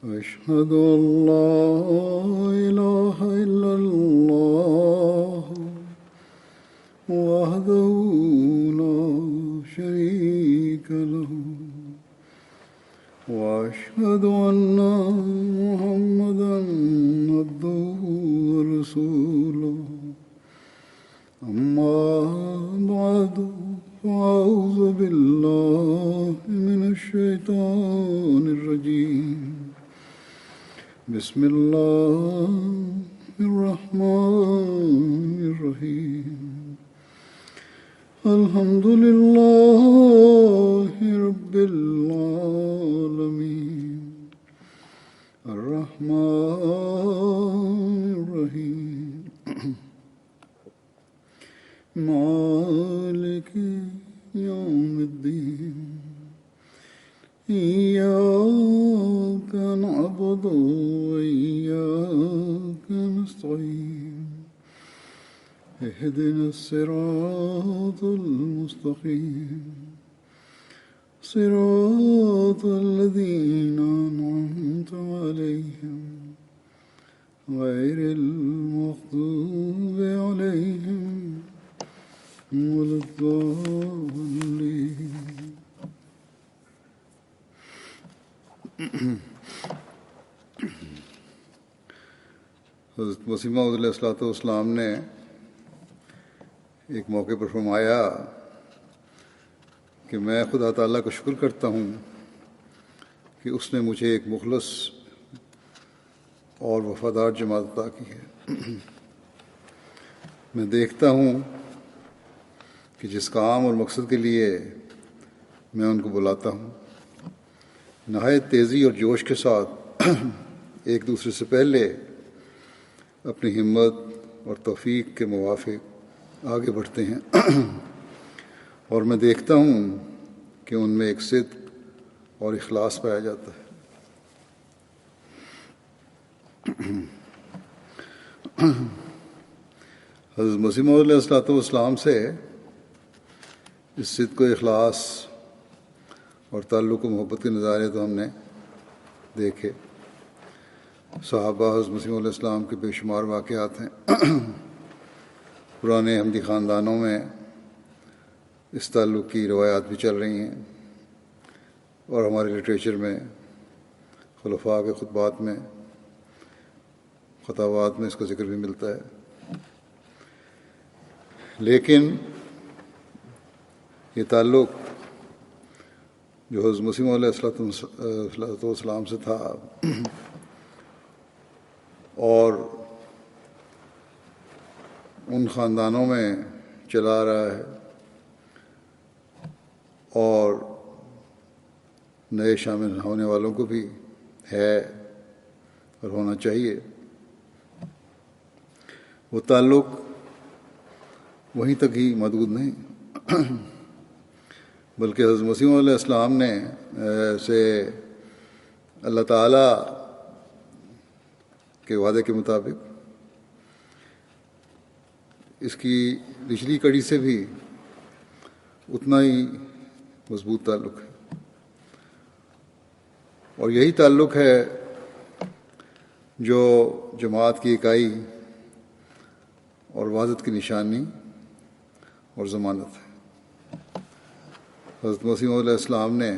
أشهد أن لا إله إلا الله وحده لا شريك له وأشهد أن محمدا عبده ورسوله أما بعد فأعوذ بالله من الشيطان الرجيم بسم الله الرحمن الرحيم الحمد لله رب العالمين الرحمن الرحيم مالك يوم الدين إياك نعبد وإياك نستعين اهدنا الصراط المستقيم صراط الذين أنعمت عليهم غير المغضوب عليهم ولا الضالين. حضرت مسیح موعود علیہ الصلوۃ والسلام نے ایک موقع پر فرمایا کہ میں خدا تعالیٰ کا شکر کرتا ہوں کہ اس نے مجھے ایک مخلص اور وفادار جماعت عطا کی ہے. میں دیکھتا ہوں کہ جس کام اور مقصد کے لیے میں ان کو بلاتا ہوں نہایت تیزی اور جوش کے ساتھ ایک دوسرے سے پہلے اپنی ہمت اور توفیق کے موافق آگے بڑھتے ہیں اور میں دیکھتا ہوں کہ ان میں ایک صدق اور اخلاص پایا جاتا ہے. حضرت مسیح موعود علیہ الصلوۃ والسلام سے اس صدق و اخلاص اور تعلق و محبت کے نظارے تو ہم نے دیکھے. صحابہ حضرت مسیح علیہ السلام کے بے شمار واقعات ہیں. پرانے احمدی خاندانوں میں اس تعلق کی روایات بھی چل رہی ہیں اور ہمارے لٹریچر میں خلفاء کے خطبات میں خطابات میں اس کا ذکر بھی ملتا ہے. لیکن یہ تعلق جو حضرت مسیح علیہ السلام سے تھا اور ان خاندانوں میں چلا رہا ہے اور نئے شامل ہونے والوں کو بھی ہے اور ہونا چاہیے. وہ تعلق وہیں تک ہی محدود نہیں بلکہ حضرت مسیح علیہ السلام نے سے اللہ تعالیٰ کے وعدے کے مطابق اس کی نچلی کڑی سے بھی اتنا ہی مضبوط تعلق ہے اور یہی تعلق ہے جو جماعت کی اکائی اور وحدت کی نشانی اور ضمانت ہے. حضرت مسیح علیہ السلام نے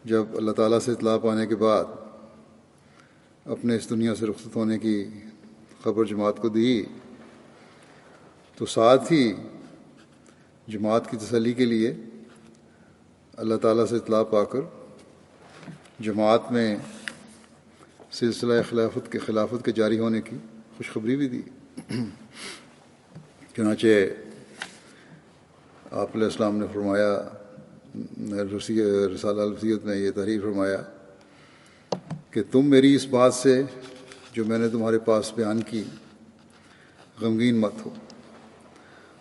جب اللہ تعالیٰ سے اطلاع پانے کے بعد اپنے اس دنیا سے رخصت ہونے کی خبر جماعت کو دی تو ساتھ ہی جماعت کی تسلی کے لیے اللہ تعالیٰ سے اطلاع پا کر جماعت میں سلسلہ خلافت کے جاری ہونے کی خوشخبری بھی دی. چنانچہ آپ علیہ السلام نے فرمایا رسالہ الوصیت میں یہ تحریر فرمایا کہ تم میری اس بات سے جو میں نے تمہارے پاس بیان کی غمگین مت ہو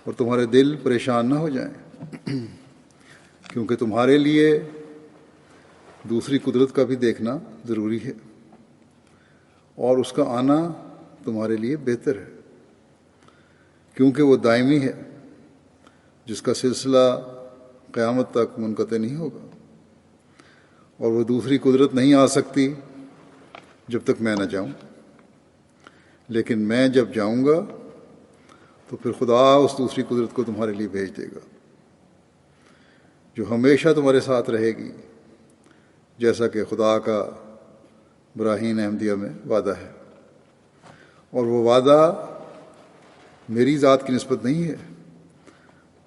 اور تمہارے دل پریشان نہ ہو جائیں کیونکہ تمہارے لیے دوسری قدرت کا بھی دیکھنا ضروری ہے اور اس کا آنا تمہارے لیے بہتر ہے کیونکہ وہ دائمی ہے جس کا سلسلہ قیامت تک منقطع نہیں ہوگا اور وہ دوسری قدرت نہیں آ سکتی جب تک میں نہ جاؤں، لیکن میں جب جاؤں گا تو پھر خدا اس دوسری قدرت کو تمہارے لیے بھیج دے گا جو ہمیشہ تمہارے ساتھ رہے گی، جیسا کہ خدا کا براہین احمدیہ میں وعدہ ہے۔ اور وہ وعدہ میری ذات کی نسبت نہیں ہے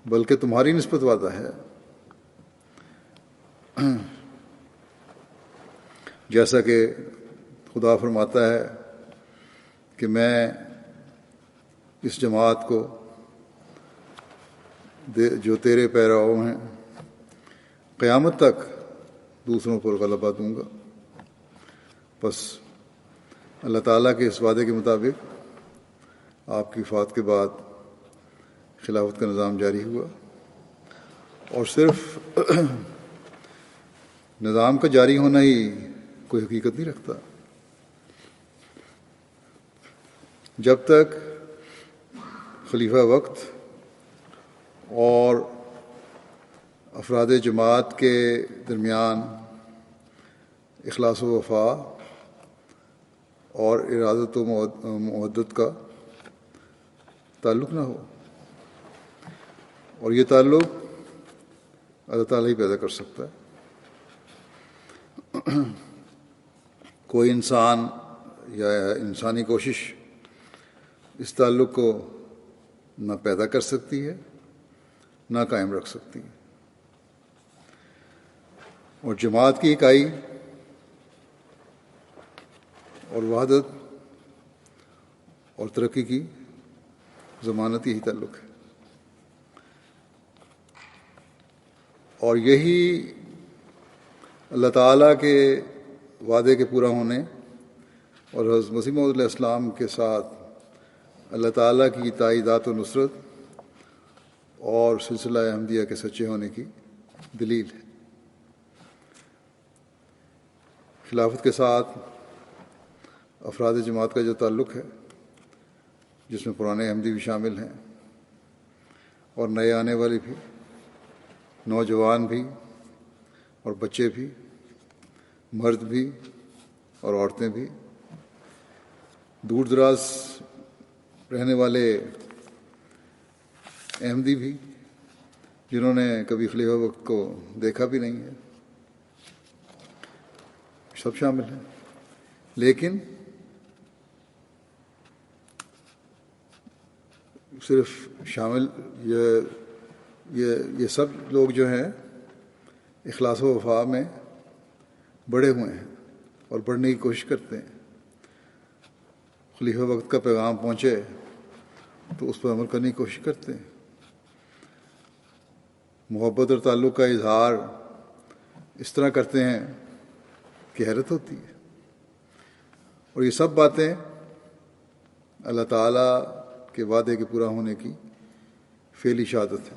بلکہ تمہاری نسبت وعدہ ہے، جیسا کہ خدا فرماتا ہے کہ میں اس جماعت کو جو تیرے پیراؤ ہیں قیامت تک دوسروں پر غلبہ دوں گا۔ بس اللہ تعالیٰ کے اس وعدے کے مطابق آپ کی وفات کے بعد خلافت کا نظام جاری ہوا، اور صرف نظام کا جاری ہونا ہی کوئی حقیقت نہیں رکھتا۔ جب تک خلیفہ وقت اور افراد جماعت کے درمیان اخلاص و وفا اور ارادت و مودت کا تعلق نہ ہو، اور یہ تعلق اللہ تعالیٰ ہی پیدا کر سکتا ہے۔ کوئی انسان یا انسانی کوشش اس تعلق کو نہ پیدا کر سکتی ہے نہ قائم رکھ سکتی ہے، اور جماعت کی اکائی اور وحدت اور ترقی کی ضمانت یہی تعلق ہے، اور یہی اللہ تعالیٰ کے وعدے کے پورا ہونے اور حضرت مسیح موعود علیہ السلام کے ساتھ اللہ تعالیٰ کی تائیدات و نصرت اور سلسلہ احمدیہ کے سچے ہونے کی دلیل ہے۔ خلافت کے ساتھ افراد جماعت کا جو تعلق ہے، جس میں پرانے احمدی بھی شامل ہیں اور نئے آنے والے بھی، نوجوان بھی اور بچے بھی، مرد بھی اور عورتیں بھی، دور دراز رہنے والے احمدی بھی جنہوں نے کبھی خلیفہ وقت کو دیکھا بھی نہیں ہے، سب شامل ہیں۔ لیکن صرف شامل یہ سب لوگ جو ہیں اخلاص و وفا میں بڑھے ہوئے ہیں اور بڑھنے کی کوشش کرتے ہیں۔ خلیفہ وقت کا پیغام پہنچے تو اس پر عمل کرنے کی کوشش کرتے ہیں۔ محبت اور تعلق کا اظہار اس طرح کرتے ہیں کہ حیرت ہوتی ہے، اور یہ سب باتیں اللہ تعالیٰ کے وعدے کے پورا ہونے کی فعلی شہادت ہے،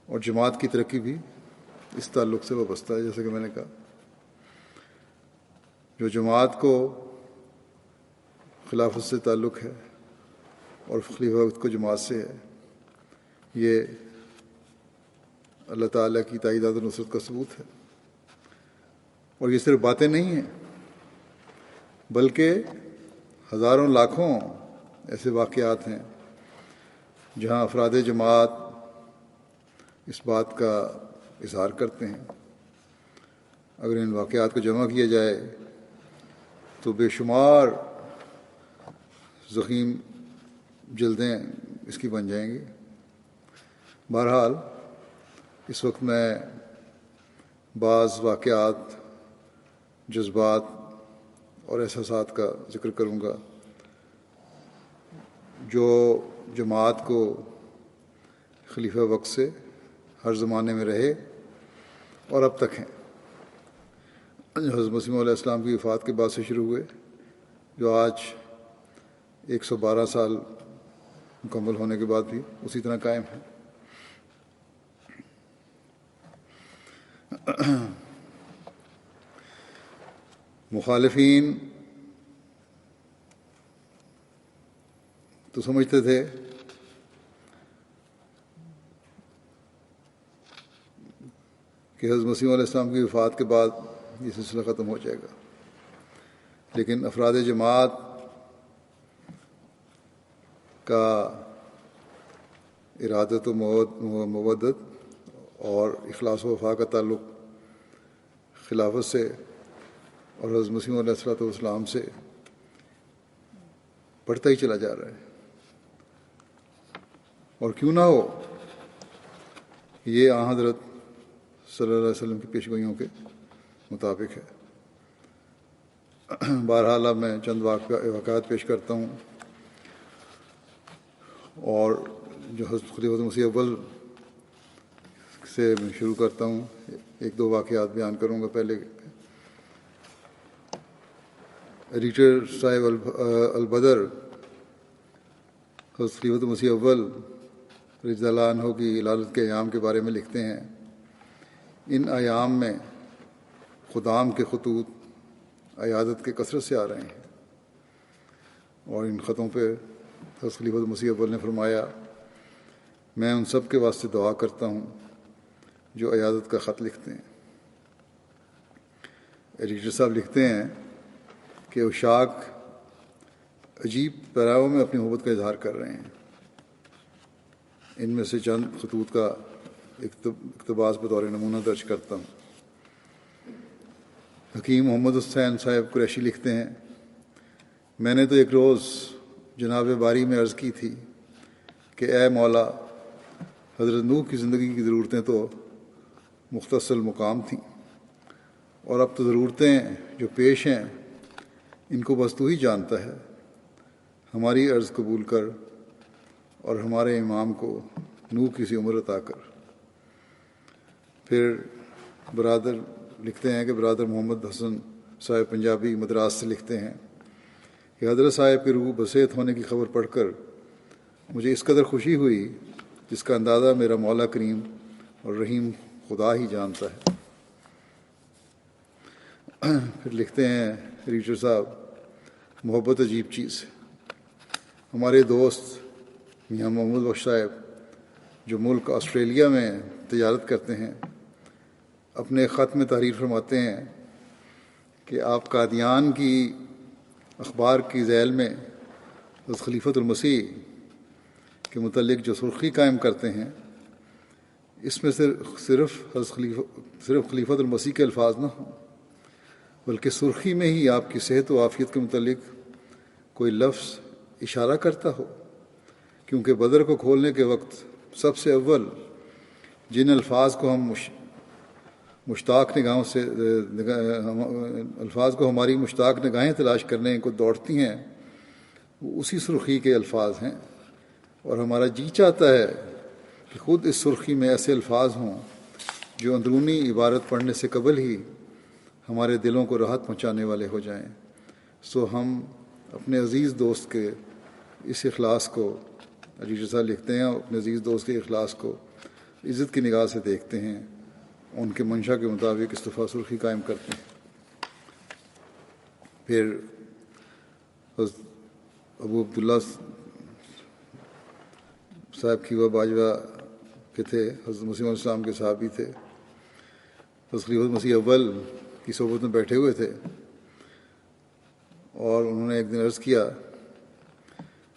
اور جماعت کی ترقی بھی اس تعلق سے وابستہ ہے۔ جیسا کہ میں نے کہا، جو جماعت کو خلافت سے تعلق ہے اور خلیفہ وقت کو جماعت سے ہے، یہ اللہ تعالیٰ کی تائیدات و نصرت کا ثبوت ہے، اور یہ صرف باتیں نہیں ہیں بلکہ ہزاروں لاکھوں ایسے واقعات ہیں جہاں افراد جماعت اس بات کا اظہار کرتے ہیں۔ اگر ان واقعات کو جمع کیا جائے تو بے شمار ضخیم جلدیں اس کی بن جائیں گی۔ بہرحال اس وقت میں بعض واقعات، جذبات اور احساسات کا ذکر کروں گا جو جماعت کو خلیفہ وقت سے ہر زمانے میں رہے اور اب تک ہیں، حضرت مسیح علیہ السلام کی وفات کے بعد سے شروع ہوئے، جو آج 112 سال مکمل ہونے کے بعد بھی اسی طرح قائم ہیں۔ مخالفین تو سمجھتے تھے کہ حضرت مسیح علیہ السلام کی وفات کے بعد یہ سلسلہ ختم ہو جائے گا، لیکن افراد جماعت کا ارادت و مودت اور اخلاص و وفا کا تعلق خلافت سے اور حضرت مسیح علیہ الصلوۃ والسلام سے بڑھتا ہی چلا جا رہا ہے، اور کیوں نہ ہو، یہ آن حضرت صلی اللہ علیہ وسلم کی پیشگوئیوں کے مطابق ہے۔ بہرحال اب میں چند واقعات پیش کرتا ہوں، اور جو حضرت خلیفۃ مسیح اول سے میں شروع کرتا ہوں، ایک دو واقعات بیان کروں گا۔ پہلے ایڈیٹر صاحب البدر حضرت خلیفۃ مسیح اول رضی اللہ عنہ کی ولادت کے ایام کے بارے میں لکھتے ہیں، ان ایام میں خدام کے خطوط عیادت کے کثرت سے آ رہے ہیں، اور ان خطوں پہ حضرت خلیفۃ مسیح اول نے فرمایا، میں ان سب کے واسطے دعا کرتا ہوں جو عیادت کا خط لکھتے ہیں۔ ایڈیٹر صاحب لکھتے ہیں کہ عشاق عجیب پیراؤں میں اپنی محبت کا اظہار کر رہے ہیں۔ ان میں سے چند خطوط کا اقتباس بطور نمونہ درج کرتا ہوں۔ حکیم محمد حسین صاحب قریشی لکھتے ہیں، میں نے تو ایک روز جناب باری میں عرض کی تھی کہ اے مولا، حضرت نوح کی زندگی کی ضرورتیں تو مختصر مقام تھیں، اور اب تو ضرورتیں جو پیش ہیں ان کو بس تو ہی جانتا ہے، ہماری عرض قبول کر اور ہمارے امام کو نوح کی سی عمر عطا کر۔ پھر برادر لکھتے ہیں کہ برادر محمد حسن صاحب پنجابی مدراس سے لکھتے ہیں کہ حضرت صاحب کی روح بسیط ہونے کی خبر پڑھ کر مجھے اس قدر خوشی ہوئی جس کا اندازہ میرا مولا کریم اور رحیم خدا ہی جانتا ہے۔ پھر لکھتے ہیں ایڈیٹر صاحب، محبت عجیب چیز ہے۔ ہمارے دوست میاں محمد بخش صاحب جو ملک آسٹریلیا میں تجارت کرتے ہیں، اپنے خط میں تحریر فرماتے ہیں کہ آپ قادیان کی اخبار کی ذیل میں حضرت خلیفۃ المسیح کے متعلق جو سرخی قائم کرتے ہیں، اس میں صرف خلیفۃ المسیح کے الفاظ نہ ہوں، بلکہ سرخی میں ہی آپ کی صحت و عافیت کے متعلق کوئی لفظ اشارہ کرتا ہو، کیونکہ بدر کو کھولنے کے وقت سب سے اول جن الفاظ کو ہماری مشتاق نگاہیں تلاش کرنے کو دوڑتی ہیں، وہ اسی سرخی کے الفاظ ہیں، اور ہمارا جی چاہتا ہے کہ خود اس سرخی میں ایسے الفاظ ہوں جو اندرونی عبارت پڑھنے سے قبل ہی ہمارے دلوں کو راحت پہنچانے والے ہو جائیں۔ سو ہم اپنے عزیز دوست کے اس اخلاص کو، ایڈیٹر صاحب لکھتے ہیں، اپنے عزیز دوست کے اخلاص کو عزت کی نگاہ سے دیکھتے ہیں، ان کے منشا کے مطابق اس دفعہ سرخی قائم کرتے ہیں۔ پھر حضرت ابو عبداللہ صاحب کھیوا باجوہ کے تھے، حضرت مسیح علیہ السلام کے صحابی تھے، حضرت خلیفۃ مسیح اول کی صحبت میں بیٹھے ہوئے تھے، اور انہوں نے ایک دن عرض کیا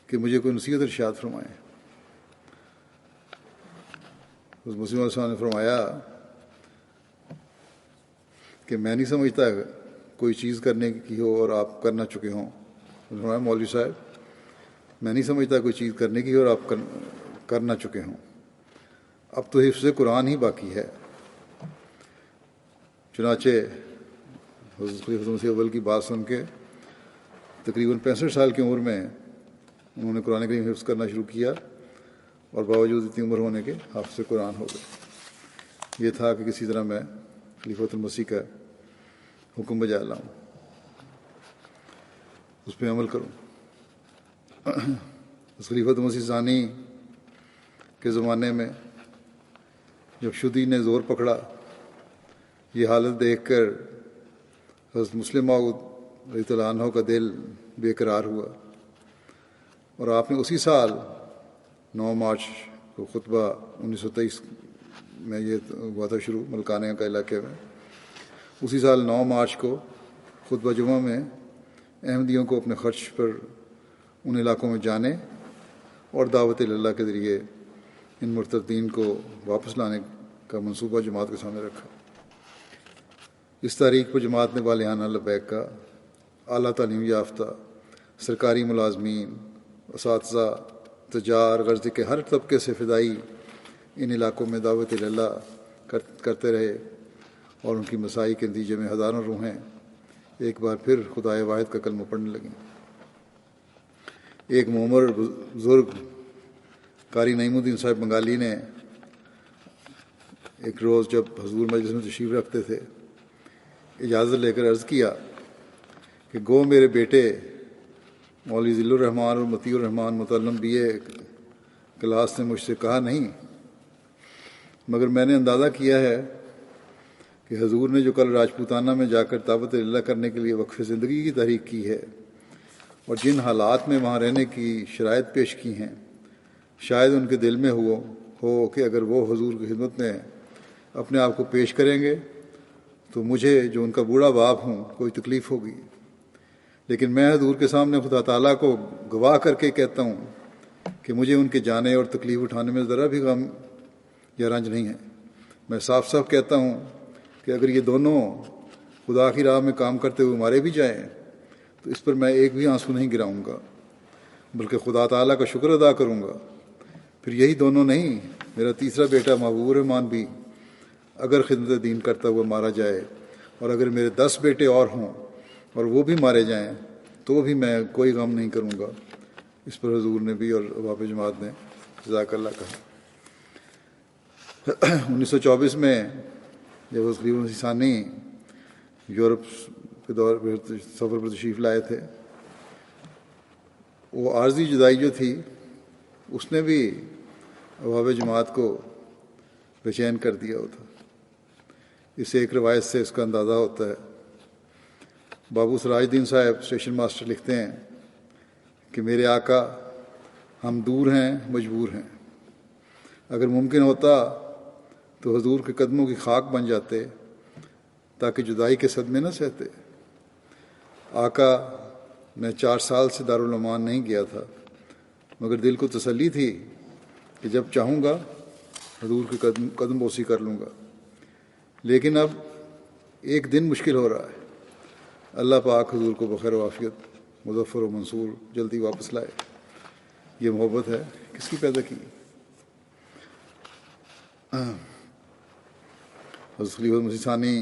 کہ مجھے کوئی نصیحت ارشاد فرمائیں۔ حضرت مسیح علیہ السلام نے فرمایا کہ میں نہیں سمجھتا کوئی چیز کرنے کی ہو اور آپ کرنا چکے ہوں۔ فرمایا مولوی صاحب، میں نہیں سمجھتا کوئی چیز کرنے کی ہو اور آپ کرنا چکے ہوں، اب تو حفظ قرآن ہی باقی ہے۔ چنانچہ حضرت خلیفۃ مسیح اول کی بات سن کے تقریباً 65 سال کی عمر میں انہوں نے قرآن کریم حفظ کرنا شروع کیا، اور باوجود اتنی عمر ہونے کے حافظ قرآن ہو گئے۔ یہ تھا کہ کسی طرح میں خلیفۃ المسیح کا حکم بجا لاؤں، اس پہ عمل کروں۔ خلیفۃ مسیح ثانی کے زمانے میں جب شدی نے زور پکڑا، یہ حالت دیکھ کر حضرت مسلم موعود رضی اللہ عنہ کا دل بے قرار ہوا، اور آپ نے اسی سال 9 مارچ کو خطبہ 1923 میں یہ ہوا تھا شروع ملکانہ کا علاقے میں، اسی سال 9 مارچ کو خطبہ جمعہ میں احمدیوں کو اپنے خرچ پر ان علاقوں میں جانے اور دعوت اللہ کے ذریعے ان مرتدین کو واپس لانے کا منصوبہ جماعت کے سامنے رکھا۔ اس تاریخ پر جماعت نے والہانہ لبیک کا اعلیٰ تعلیم یافتہ سرکاری ملازمین، اساتذہ، تجار، غرض کے ہر طبقے سے فدائی ان علاقوں میں دعوت اللہ کرتے رہے، اور ان کی مساعی کے نتیجے میں ہزاروں روحیں ایک بار پھر خدائے واحد کا کلمہ پڑھنے لگیں۔ ایک معمر بزرگ قاری نعیم الدین صاحب بنگالی نے ایک روز جب حضور مجلس میں تشریف رکھتے تھے اجازت لے کر عرض کیا کہ گو میرے بیٹے مولوی ذل الرحمن اور مطیع الرحمن متعلم BA کلاس نے مجھ سے کہا نہیں، مگر میں نے اندازہ کیا ہے کہ حضور نے جو کل راجپوتانہ میں جا کر دعوت اللہ کرنے کے لیے وقف زندگی کی تحریک کی ہے اور جن حالات میں وہاں رہنے کی شرائط پیش کی ہیں، شاید ان کے دل میں ہو کہ اگر وہ حضور کی خدمت میں اپنے آپ کو پیش کریں گے تو مجھے جو ان کا بوڑھا باپ ہوں کوئی تکلیف ہوگی، لیکن میں حضور کے سامنے خدا تعالیٰ کو گواہ کر کے کہتا ہوں کہ مجھے ان کے جانے اور تکلیف اٹھانے میں ذرا بھی غم یا رنج نہیں ہے۔ میں صاف صاف کہتا ہوں کہ اگر یہ دونوں خدا کی راہ میں کام کرتے ہوئے مارے بھی جائیں تو اس پر میں ایک بھی آنسو نہیں گراؤں گا، بلکہ خدا تعالیٰ کا شکر ادا کروں گا۔ پھر یہی دونوں نہیں، میرا تیسرا بیٹا محبوب الرحمان بھی اگر خدمت دین کرتا ہوا مارا جائے، اور اگر میرے 10 بیٹے اور ہوں اور وہ بھی مارے جائیں تو بھی میں کوئی غم نہیں کروں گا۔ اس پر حضور نے بھی اور احباب جماعت نے جزاک اللہ کہا۔ 1924 میں جب خلیفہ مسیح ثانی یورپ کے دور پر سفر پر تشریف لائے تھے، وہ عارضی جدائی جو تھی اس نے بھی احباب جماعت کو بے چین کر دیا ہوتا۔ اس ایک روایت سے اس کا اندازہ ہوتا ہے۔ بابو سراج الدین صاحب اسٹیشن ماسٹر لکھتے ہیں کہ میرے آقا، ہم دور ہیں، مجبور ہیں، اگر ممکن ہوتا تو حضور کے قدموں کی خاک بن جاتے تاکہ جدائی کے صدمے نہ سہتے۔ آقا، میں 4 سال سے دارالعمان نہیں گیا تھا، مگر دل کو تسلی تھی کہ جب چاہوں گا حضور کے قدم بوسی کر لوں گا، لیکن اب ایک دن مشکل ہو رہا ہے۔ اللہ پاک حضور کو بخیر و عافیت، مظفر و منصور جلدی واپس لائے۔ یہ محبت ہے کس کی پیدا کی؟ حضرت خلیفہ مسیح ثانی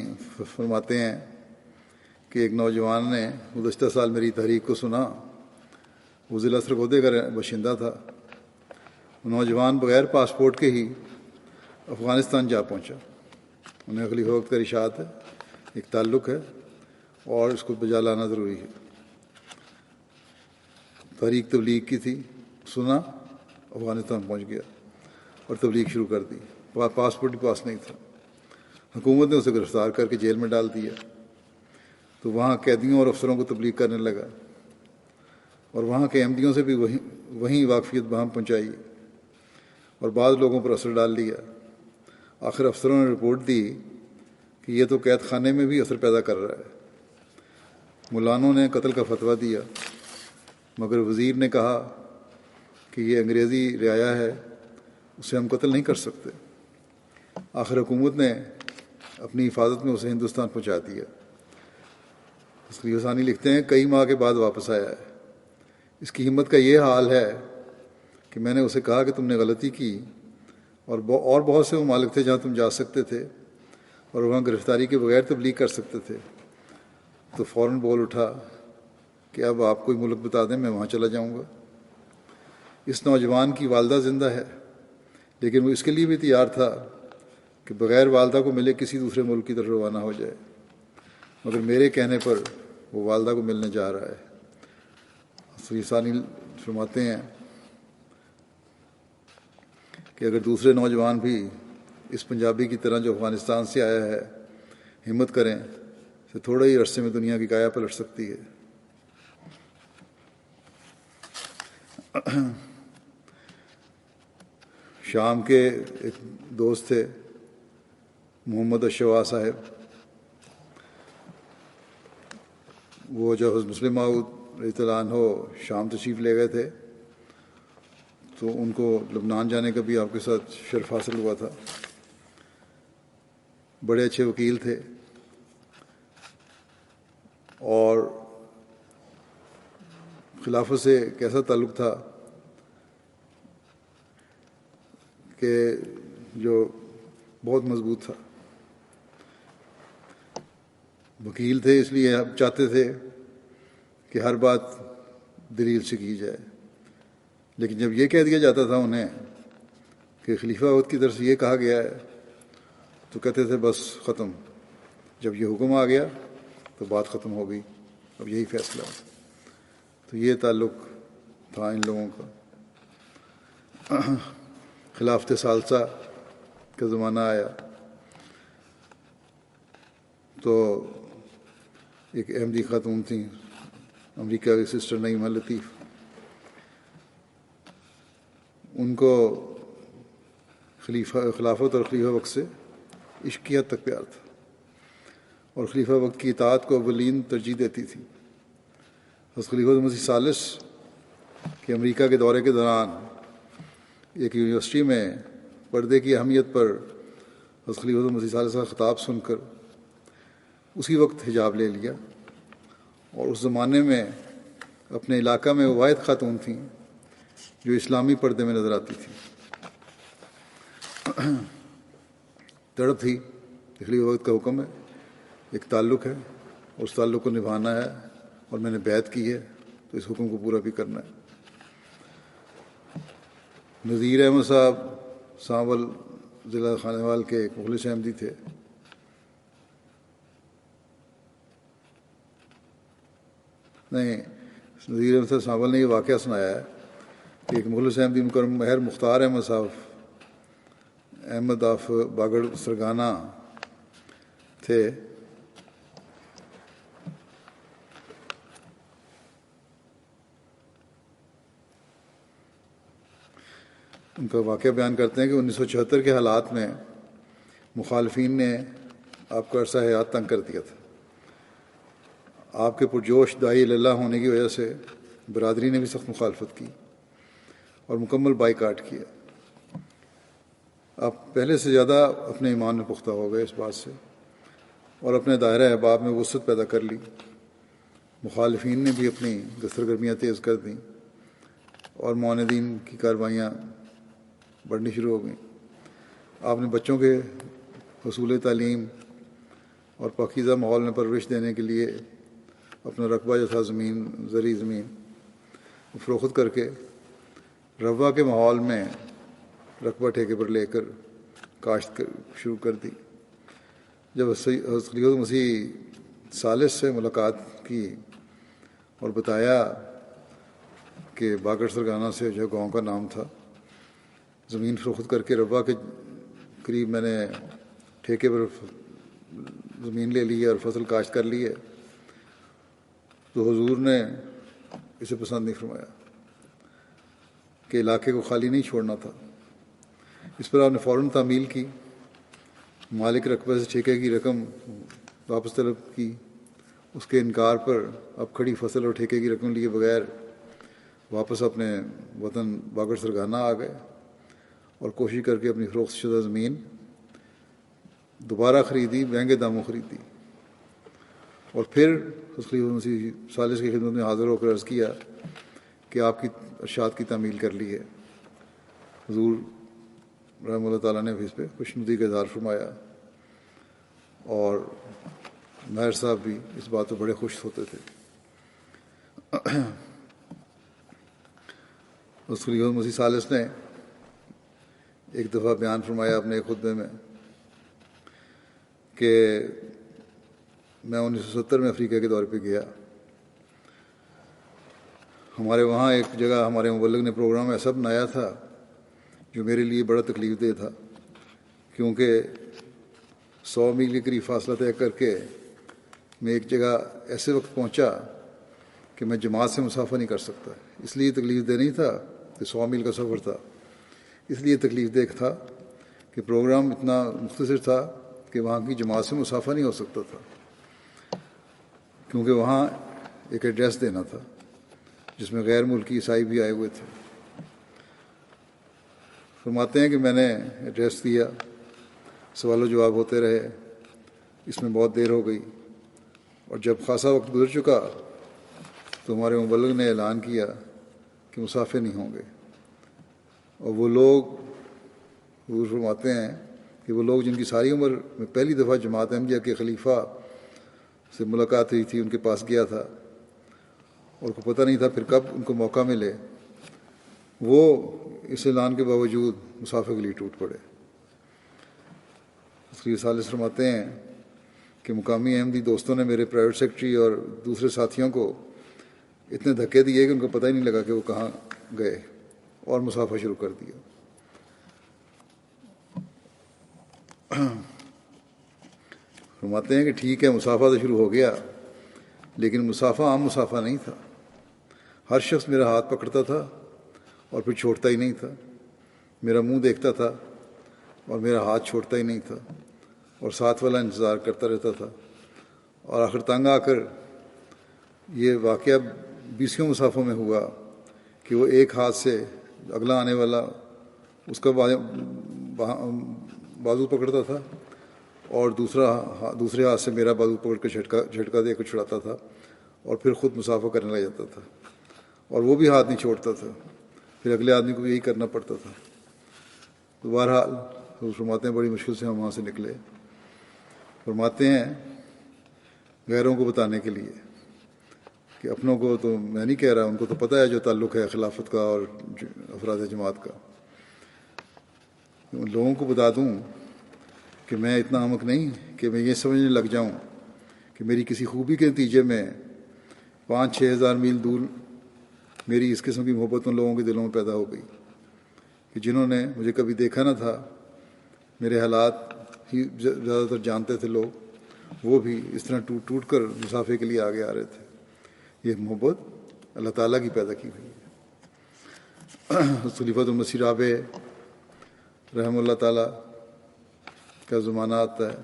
فرماتے ہیں کہ ایک نوجوان نے گزشتہ سال میری تحریک کو سنا۔ وہ ضلع سرگودے کا باشندہ تھا۔ وہ نوجوان بغیر پاسپورٹ کے ہی افغانستان جا پہنچا۔ انہیں خلیفہ وقت کا ارشاد ہے، ایک تعلق ہے اور اس کو بجا لانا ضروری ہے۔ تحریک تبلیغ کی تھی، سنا، افغانستان پہنچ گیا اور تبلیغ شروع کر دی۔ پاسپورٹ بھی پاس نہیں تھا۔ حکومت نے اسے گرفتار کر کے جیل میں ڈال دیا، تو وہاں قیدیوں اور افسروں کو تبلیغ کرنے لگا، اور وہاں کے احمدیوں سے بھی وہیں واقفیت بہم پہنچائی اور بعض لوگوں پر اثر ڈال دیا۔ آخر افسروں نے رپورٹ دی کہ یہ تو قید خانے میں بھی اثر پیدا کر رہا ہے۔ مولانوں نے قتل کا فتویٰ دیا، مگر وزیر نے کہا کہ یہ انگریزی رعایا ہے، اسے ہم قتل نہیں کر سکتے۔ آخر حکومت نے اپنی حفاظت میں اسے ہندوستان پہنچا دیا۔ خلیفہ ثانی لکھتے ہیں کئی ماہ کے بعد واپس آیا ہے۔ اس کی ہمت کا یہ حال ہے کہ میں نے اسے کہا کہ تم نے غلطی کی، اور بہت سے ممالک تھے جہاں تم جا سکتے تھے اور وہاں گرفتاری کے بغیر تبلیغ کر سکتے تھے، تو فوراً بول اٹھا کہ اب آپ کوئی ملک بتا دیں، میں وہاں چلا جاؤں گا۔ اس نوجوان کی والدہ زندہ ہے، لیکن وہ اس کے لیے بھی تیار تھا کہ بغیر والدہ کو ملے کسی دوسرے ملک کی طرف روانہ ہو جائے، مگر میرے کہنے پر وہ والدہ کو ملنے جا رہا ہے۔ خلیفہ ثانی فرماتے ہیں کہ اگر دوسرے نوجوان بھی اس پنجابی کی طرح جو افغانستان سے آیا ہے ہمت کریں تو تھوڑے ہی عرصے میں دنیا کی کایا پلٹ سکتی ہے۔ شام کے ایک دوست تھے محمد اشوا صاحب، وہ جب حضرت مسلم موعود رضی اللہ عنہ شام تشریف لے گئے تھے تو ان کو لبنان جانے کا بھی آپ کے ساتھ شرف حاصل ہوا تھا. بڑے اچھے وکیل تھے اور خلافت سے کیسا تعلق تھا کہ جو بہت مضبوط تھا. وکیل تھے اس لیے آپ چاہتے تھے کہ ہر بات دلیل سے کی جائے، لیکن جب یہ کہہ دیا جاتا تھا انہیں کہ خلیفہ وقت کی طرف سے یہ کہا گیا ہے تو کہتے تھے بس ختم، جب یہ حکم آ گیا تو بات ختم ہو گئی، اب یہی فیصلہ. تو یہ تعلق تھا ان لوگوں کا. خلافت ثالثہ کا زمانہ آیا تو ایک احمدی خاتون تھیں، امریکہ کی سسٹر نعیمہ لطیف. ان کو خلافت اور خلیفہ وقت سے عشق کی حد تک پیار تھا اور خلیفہ وقت کی اطاعت کو اولین ترجیح دیتی تھی. حضرت خلیفہ مسیح ثالث کے امریکہ کے دورے کے دوران ایک یونیورسٹی میں پردے کی اہمیت پر حضرت خلیفہ مسیح ثالث کا خطاب سن کر اسی وقت حجاب لے لیا، اور اس زمانے میں اپنے علاقہ میں وہ واحد خاتون تھیں جو اسلامی پردے میں نظر آتی تھی. تڑپ تھی خلیفہ وقت کا حکم ہے، ایک تعلق ہے، اس تعلق کو نبھانا ہے اور میں نے بیعت کی ہے تو اس حکم کو پورا بھی کرنا ہے. نذیر احمد صاحب سانول ضلع خانیوال کے ایک مخلص احمدی تھے. نہیں، نذیر احمد صاحب سانول نے یہ واقعہ سنایا ہے کہ ایک مخلص احمدی مکرم مہر مختار احمد صاحب احمد آف باگڑ سرگانہ تھے. ان کا واقعہ بیان کرتے ہیں کہ 1974 کے حالات میں مخالفین نے آپ کا عرصہ حیات تنگ کر دیا تھا. آپ کے پرجوش داعی اللہ ہونے کی وجہ سے برادری نے بھی سخت مخالفت کی اور مکمل بائیکاٹ کیا. آپ پہلے سے زیادہ اپنے ایمان میں پختہ ہو گئے اس بات سے اور اپنے دائرہ احباب میں وسعت پیدا کر لی. مخالفین نے بھی اپنی دسترگرمیاں تیز کر دیں اور معاندین کی کارروائیاں بڑھنی شروع ہو گئیں. آپ نے بچوں کے حصول تعلیم اور پاکیزہ ماحول میں پرورش دینے کے لیے اپنا رقبہ جو تھا زرعی زمین فروخت کر کے روا کے ماحول میں رقبہ ٹھیکے پر لے کر کاشت شروع کر دی. جب حضرت خلیفہ مسیح ثالث سے ملاقات کی اور بتایا کہ باگڑ سرگانہ سے جو گاؤں کا نام تھا زمین فروخت کر کے روا کے قریب میں نے ٹھیکے پر زمین لے لی ہے اور فصل کاشت کر لی ہے، تو حضور نے اسے پسند نہیں فرمایا کہ علاقے کو خالی نہیں چھوڑنا تھا. اس پر آپ نے فوراً تعمیل کی، مالک رقبے سے ٹھیکے کی رقم واپس طلب کی. اس کے انکار پر اب کھڑی فصل اور ٹھیکے کی رقم لیے بغیر واپس اپنے وطن باگڑ سرگانہ آ گئے اور کوشش کر کے اپنی فروخت شدہ زمین دوبارہ خریدی، مہنگے داموں خریدی. اور پھر خلیفہ مسیح ثالث کی خدمت میں حاضر ہو کر عرض کیا کہ آپ کی ارشاد کی تعمیل کر لی ہے. حضور رحمہ اللہ تعالیٰ نے بھی اس پہ خوشنودی کا اظہار فرمایا اور ماہر صاحب بھی اس بات پہ بڑے خوش ہوتے تھے. اس خلیفہ مسیح ثالث نے ایک دفعہ بیان فرمایا اپنے خطبے میں کہ میں 1970 میں افریقہ کے دورے پہ گیا. ہمارے وہاں ایک جگہ ہمارے مبلغ نے پروگرام ایسا بنایا تھا جو میرے لیے بڑا تکلیف دہ تھا، کیونکہ 100 میل کے قریب فاصلہ طے کر کے میں ایک جگہ ایسے وقت پہنچا کہ میں جماعت سے مسافہ نہیں کر سکتا. اس لیے تکلیف دہ نہیں تھا کہ 100 میل کا سفر تھا، اس لیے تکلیف دہ تھا کہ پروگرام اتنا مختصر تھا کہ وہاں کی جماعت سے مسافہ نہیں ہو سکتا تھا، کیونکہ وہاں ایک ایڈریس دینا تھا جس میں غیر ملکی عیسائی بھی آئے ہوئے تھے۔ فرماتے ہیں کہ میں نے ایڈریس دیا، سوال و جواب ہوتے رہے، اس میں بہت دیر ہو گئی، اور جب خاصا وقت گزر چکا تو ہمارے مبلغ نے اعلان کیا کہ مسافر نہیں ہوں گے۔ اور وہ لوگ، حضور فرماتے ہیں کہ وہ لوگ جن کی ساری عمر میں پہلی دفعہ جماعت احمدیہ کے خلیفہ سے ملاقات ہوئی تھی، ان کے پاس گیا تھا اور کو پتہ نہیں تھا پھر کب ان کو موقع ملے، وہ اس اعلان کے باوجود مسافر کے لیے ٹوٹ پڑے۔ خلیفہ ثالث فرماتے ہیں کہ مقامی احمدی دوستوں نے میرے پرائیویٹ سیکرٹری اور دوسرے ساتھیوں کو اتنے دھکے دیے کہ ان کو پتہ ہی نہیں لگا کہ وہ کہاں گئے، اور مسافہ شروع کر دیا۔ فرماتے ہیں کہ ٹھیک ہے، مسافہ تو شروع ہو گیا، لیکن مسافہ عام مسافہ نہیں تھا۔ ہر شخص میرا ہاتھ پکڑتا تھا اور پھر چھوڑتا ہی نہیں تھا، میرا منہ دیکھتا تھا اور میرا ہاتھ چھوڑتا ہی نہیں تھا، اور ساتھ والا انتظار کرتا رہتا تھا، اور آخر تنگ آ کر یہ واقعہ 20 مسافوں میں ہوا کہ وہ ایک ہاتھ سے اگلا آنے والا اس کا بازو پکڑتا تھا اور دوسرے ہاتھ سے میرا بازو پکڑ کے جھٹکا دے کر چھڑاتا تھا، اور پھر خود مسافہ کرنے لگ جاتا تھا، اور وہ بھی ہاتھ نہیں چھوڑتا تھا، پھر اگلے آدمی کو بھی یہی کرنا پڑتا تھا۔ تو بہرحال فرماتے ہیں بڑی مشکل سے ہم وہاں سے نکلے۔ فرماتے ہیں غیروں کو بتانے کے لیے کہ اپنوں کو تو میں نہیں کہہ رہا، ان کو تو پتہ ہے جو تعلق ہے خلافت کا اور افراد جماعت کا، ان لوگوں کو بتا دوں کہ میں اتنا احمق نہیں کہ میں یہ سمجھنے لگ جاؤں کہ میری کسی خوبی کے نتیجے میں 5-6 ہزار میل دور میری اس قسم کی محبت ان لوگوں کے دلوں میں پیدا ہو گئی کہ جنہوں نے مجھے کبھی دیکھا نہ تھا، میرے حالات ہی زیادہ تر جانتے تھے لوگ، وہ بھی اس طرح ٹوٹ ٹوٹ کر مسافے کے لیے آگے آ رہے تھے۔ یہ محبت اللہ تعالیٰ کی پیدا کی ہوئی ہے۔ خلیفۃ المسیح رابع رحمہ اللہ تعالیٰ کا زمانہ آتا ہے،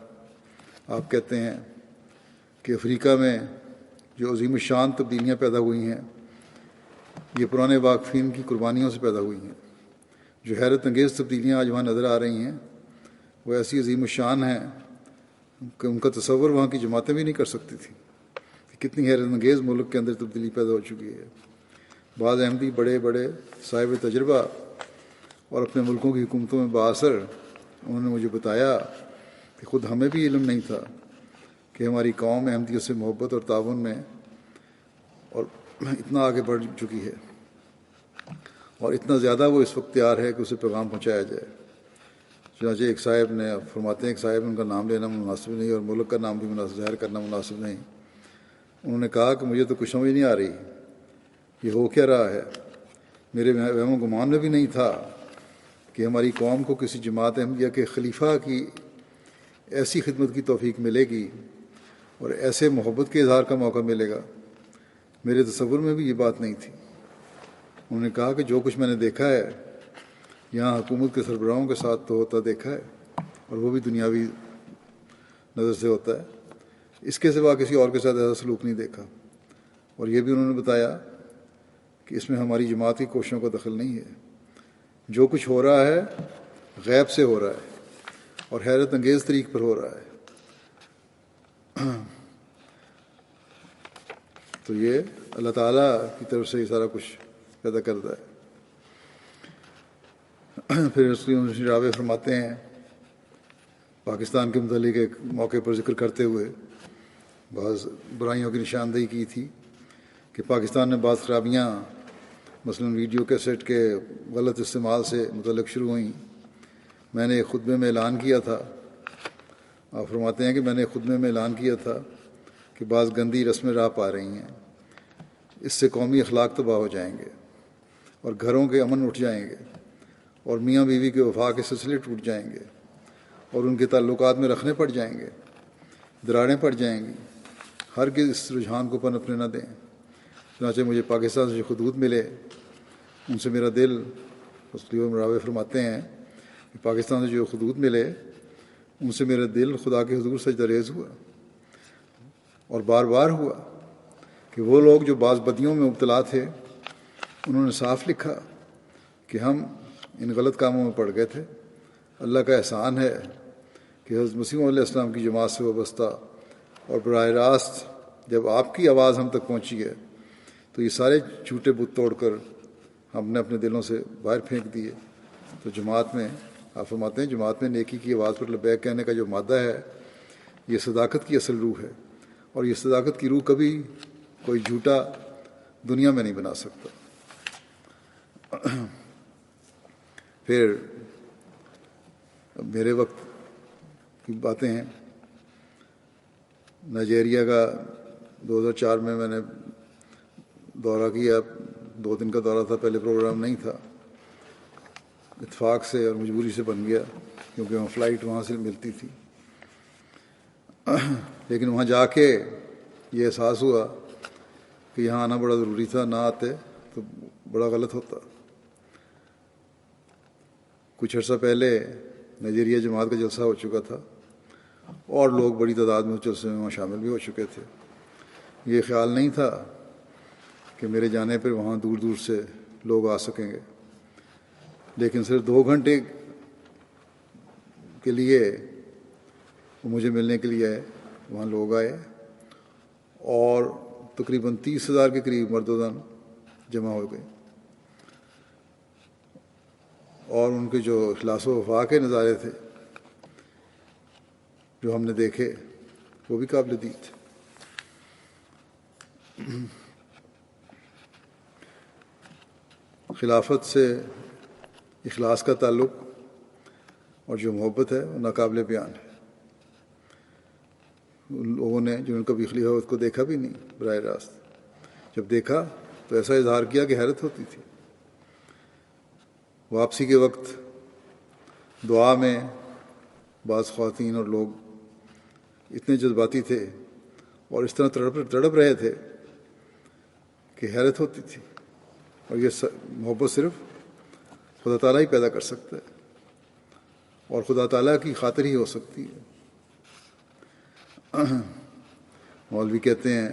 آپ کہتے ہیں کہ افریقہ میں جو عظیم الشان تبدیلیاں پیدا ہوئی ہیں، یہ پرانے واقفین کی قربانیوں سے پیدا ہوئی ہیں۔ جو حیرت انگیز تبدیلیاں آج وہاں نظر آ رہی ہیں وہ ایسی عظیم الشان ہیں کہ ان کا تصور وہاں کی جماعتیں بھی نہیں کر سکتی تھیں کہ کتنی حیرت انگیز ملک کے اندر تبدیلی پیدا ہو چکی ہے۔ بعض احمدی بڑے بڑے صاحب تجربہ اور اپنے ملکوں کی حکومتوں میں بااثر، انہوں نے مجھے بتایا کہ خود ہمیں بھی علم نہیں تھا کہ ہماری قوم احمدیت سے محبت اور تعاون میں اور اتنا آگے بڑھ چکی ہے، اور اتنا زیادہ وہ اس وقت تیار ہے کہ اسے پیغام پہنچایا جائے۔ چنانچہ ایک صاحب نے، فرماتے ہیں ایک صاحب، ان کا نام لینا مناسب نہیں اور ملک کا نام بھی ظاہر کرنا مناسب نہیں، انہوں نے کہا کہ مجھے تو کچھ سمجھ نہیں آ رہی، یہ ہو کیا رہا ہے؟ میرے وہم و گمان میں بھی نہیں تھا کہ ہماری قوم کو کسی جماعت احمدیہ کے خلیفہ کی ایسی خدمت کی توفیق ملے گی اور ایسے محبت کے اظہار کا موقع ملے گا۔ میرے تصور میں بھی یہ بات نہیں تھی۔ انہوں نے کہا کہ جو کچھ میں نے دیکھا ہے یہاں حکومت کے سربراہوں کے ساتھ تو ہوتا دیکھا ہے، اور وہ بھی دنیاوی نظر سے ہوتا ہے، اس کے سوا کسی اور کے ساتھ ایسا سلوک نہیں دیکھا۔ اور یہ بھی انہوں نے بتایا کہ اس میں ہماری جماعت کی کوششوں کا دخل نہیں ہے، جو کچھ ہو رہا ہے غیب سے ہو رہا ہے اور حیرت انگیز طریق پر ہو رہا ہے۔ تو یہ اللہ تعالیٰ کی طرف سے یہ سارا کچھ پیدا کرتا ہے۔ پھر رابع فرماتے ہیں پاکستان کے متعلق ایک موقع پر ذکر کرتے ہوئے بعض برائیوں کی نشاندہی کی تھی کہ پاکستان میں بعض خرابیاں مثلا ویڈیو کیسٹ کے غلط استعمال سے متعلق شروع ہوئیں۔ میں نے ایک خطبے میں اعلان کیا تھا، آپ فرماتے ہیں کہ میں نے خطبے میں اعلان کیا تھا کہ بعض گندی رسمیں راہ پا رہی ہیں، اس سے قومی اخلاق تباہ ہو جائیں گے اور گھروں کے امن اٹھ جائیں گے اور میاں بیوی کے وفا کے سلسلے ٹوٹ جائیں گے اور ان کے تعلقات میں رکھنے پڑ جائیں گے، دراڑیں پڑ جائیں گی۔ ہرگز اس رجحان کو پنپنے نہ دیں۔ چنانچہ مجھے پاکستان سے جو خطوط ملے ان سے میرا دل، راوی فرماتے ہیں کہ پاکستان سے جو خطوط ملے ان سے میرا دل خدا کے حضور سجدہ ریز ہوا اور بار بار ہوا کہ وہ لوگ جو بعض بدیوں میں مبتلا تھے انہوں نے صاف لکھا کہ ہم ان غلط کاموں میں پڑ گئے تھے. اللہ کا احسان ہے کہ حضرت مسیح علیہ السلام کی جماعت سے وابستہ اور براہ راست جب آپ کی آواز ہم تک پہنچی ہے تو یہ سارے جھوٹے بت توڑ کر ہم نے اپنے دلوں سے باہر پھینک دیے. تو جماعت میں آپ فرماتے ہیں جماعت میں نیکی کی آواز پر لبیک کہنے کا جو مادہ ہے یہ صداقت کی اصل روح ہے، اور یہ صداقت کی روح کبھی کوئی جھوٹا دنیا میں نہیں بنا سکتا. پھر میرے وقت کی باتیں ہیں. نائجیریا کا 2004 میں نے دورہ کیا. 2 دن کا دورہ تھا، پہلے پروگرام نہیں تھا، اتفاق سے اور مجبوری سے بن گیا کیونکہ وہاں فلائٹ وہاں سے ملتی تھی. لیکن وہاں جا کے یہ احساس ہوا کہ یہاں آنا بڑا ضروری تھا، نہ آتے تو بڑا غلط ہوتا. کچھ عرصہ پہلے نائجیریا جماعت کا جلسہ ہو چکا تھا اور لوگ بڑی تعداد میں اس جلسے میں وہاں شامل بھی ہو چکے تھے. یہ خیال نہیں تھا کہ میرے جانے پر وہاں دور دور سے لوگ آ سکیں گے، لیکن صرف 2 گھنٹے کے لیے مجھے ملنے کے لیے آئے. وہاں لوگ آئے اور تقریباً 30,000 کے قریب مرد و زن جمع ہو گئے، اور ان کے جو اخلاص و وفا کے نظارے تھے جو ہم نے دیکھے وہ بھی قابل دید تھے. خلافت سے اخلاص کا تعلق اور جو محبت ہے وہ ناقابل بیان ہے. ان لوگوں نے جنہوں نے کبھی خلافت کو دیکھا بھی نہیں براہ راست، جب دیکھا تو ایسا اظہار کیا کہ حیرت ہوتی تھی. واپسی کے وقت دعا میں بعض خواتین اور لوگ اتنے جذباتی تھے اور اس طرح تڑپ رہے تھے کہ حیرت ہوتی تھی. اور یہ محبت صرف خدا تعالیٰ ہی پیدا کر سکتا ہے اور خدا تعالیٰ کی خاطر ہی ہو سکتی ہے. مولوی کہتے ہیں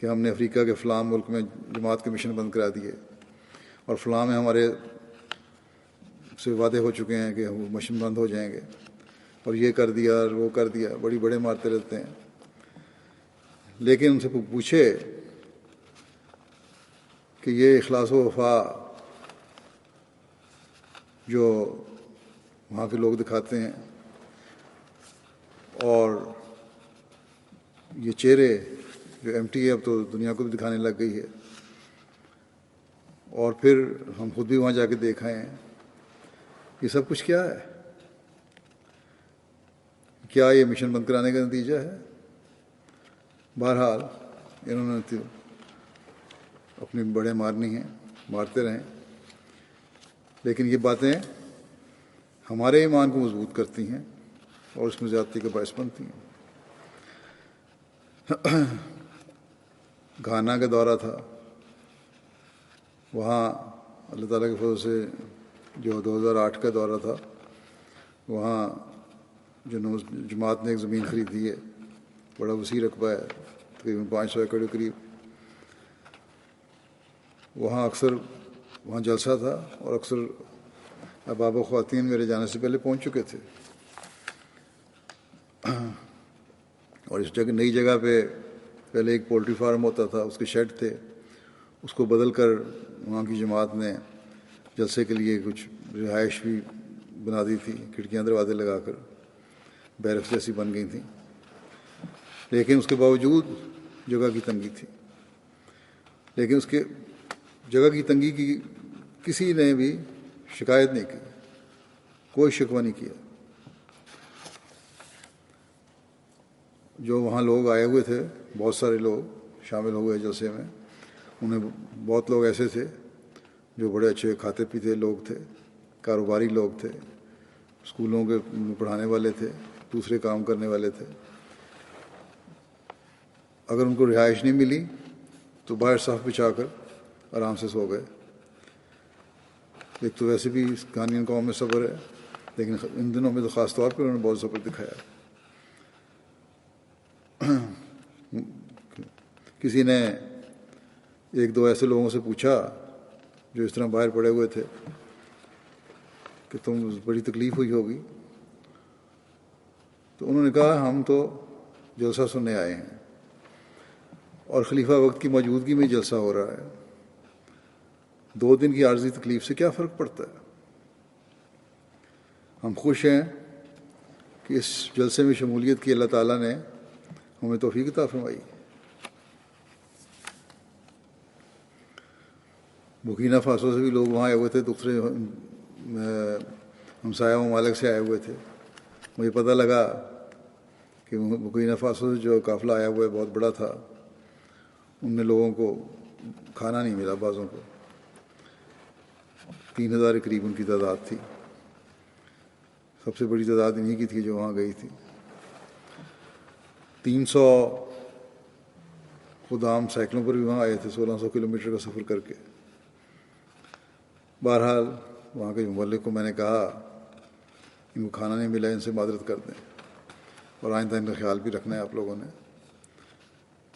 کہ ہم نے افریقہ کے فلاں ملک میں جماعت کے مشن بند کرا دیے اور فلاں میں ہمارے سے وعدے ہو چکے ہیں کہ وہ مشن بند ہو جائیں گے، اور یہ کر دیا اور وہ کر دیا، بڑے مارتے رہتے ہیں. لیکن ان سے پوچھے کہ یہ اخلاص و وفا جو وہاں کے لوگ دکھاتے ہیں اور یہ چہرے جو ایم ٹی اب تو دنیا کو بھی دکھانے لگ گئی ہے، اور پھر ہم خود بھی وہاں جا کے دیکھ آئے ہیں، یہ سب کچھ کیا ہے؟ کیا یہ مشن بند کرانے کا نتیجہ ہے؟ بہرحال انہوں نے تو اپنی بڑے مارنی ہیں، مارتے رہیں، لیکن یہ باتیں ہمارے ایمان کو مضبوط کرتی ہیں اور اس میں زیادتی کا باعث بنتی ہیں. گھانا کا دورہ تھا، وہاں اللہ تعالیٰ کے فضل سے جو 2008 کا دورہ تھا، وہاں جو جماعت نے ایک زمین خریدی ہے، بڑا وسیع رقبہ ہے، تقریباً 500 ایکڑ کے قریب. وہاں اکثر وہاں جلسہ تھا اور اکثر احباب و خواتین میرے جانے سے پہلے پہنچ چکے تھے. اور اس جگہ نئی جگہ پہ پہلے ایک پولٹری فارم ہوتا تھا، اس کے شیڈ تھے، اس کو بدل کر وہاں کی جماعت نے جلسے کے لیے کچھ رہائش بھی بنا دی تھی، کھڑکیاں دروازے لگا کر بیرکس جیسی بن گئی تھیں. لیکن اس کے باوجود جگہ کی تنگی تھی، لیکن اس کے جگہ کی تنگی کی کسی نے بھی شکایت نہیں کی، کوئی شکوہ نہیں کیا. جو وہاں لوگ آئے ہوئے تھے، بہت سارے لوگ شامل ہوئے جلسے میں، انہیں بہت لوگ ایسے تھے جو بڑے اچھے کھاتے پیتے لوگ تھے، کاروباری لوگ تھے، اسکولوں کے پڑھانے والے تھے، دوسرے کام کرنے والے تھے. اگر ان کو رہائش نہیں ملی تو باہر صف بچھا کر آرام سے سو گئے. ایک تو ویسے بھی گھانین قوم میں صبر ہے، لیکن ان دنوں میں تو خاص طور پر انہوں نے بہت صبر دکھایا. کسی نے ایک دو ایسے لوگوں سے پوچھا جو اس طرح باہر پڑے ہوئے تھے کہ تم بڑی تکلیف ہوئی ہوگی، تو انہوں نے کہا ہم تو جلسہ سننے آئے ہیں اور خلیفہ وقت کی موجودگی میں جلسہ ہو رہا ہے، 2 دن کی عارضی تکلیف سے کیا فرق پڑتا ہے؟ ہم خوش ہیں کہ اس جلسے میں شمولیت کی اللہ تعالیٰ نے ہمیں توفیق عطا فرمائی۔ برکینا فاسو سے بھی لوگ وہاں آئے ہوئے تھے، دوسرے ہمسایہ ممالک سے آئے ہوئے تھے۔ مجھے پتہ لگا کہ برکینا فاسو سے جو قافلہ آیا ہوا ہے بہت بڑا تھا، ان میں لوگوں کو کھانا نہیں ملا، بعضوں کو 3000 کے قریب ان کی تعداد تھی، سب سے بڑی تعداد انہی کی تھی جو وہاں گئی تھی۔ 300 خدام سائیکلوں پر بھی وہاں آئے تھے، 1600 کلومیٹر کا سفر کر کے۔ بہرحال وہاں کے مبلغ کو میں نے کہا ان کو کھانا نہیں ملا، ان سے معذرت کر دیں اور آئندہ ان کا خیال بھی رکھنا ہے آپ لوگوں نے۔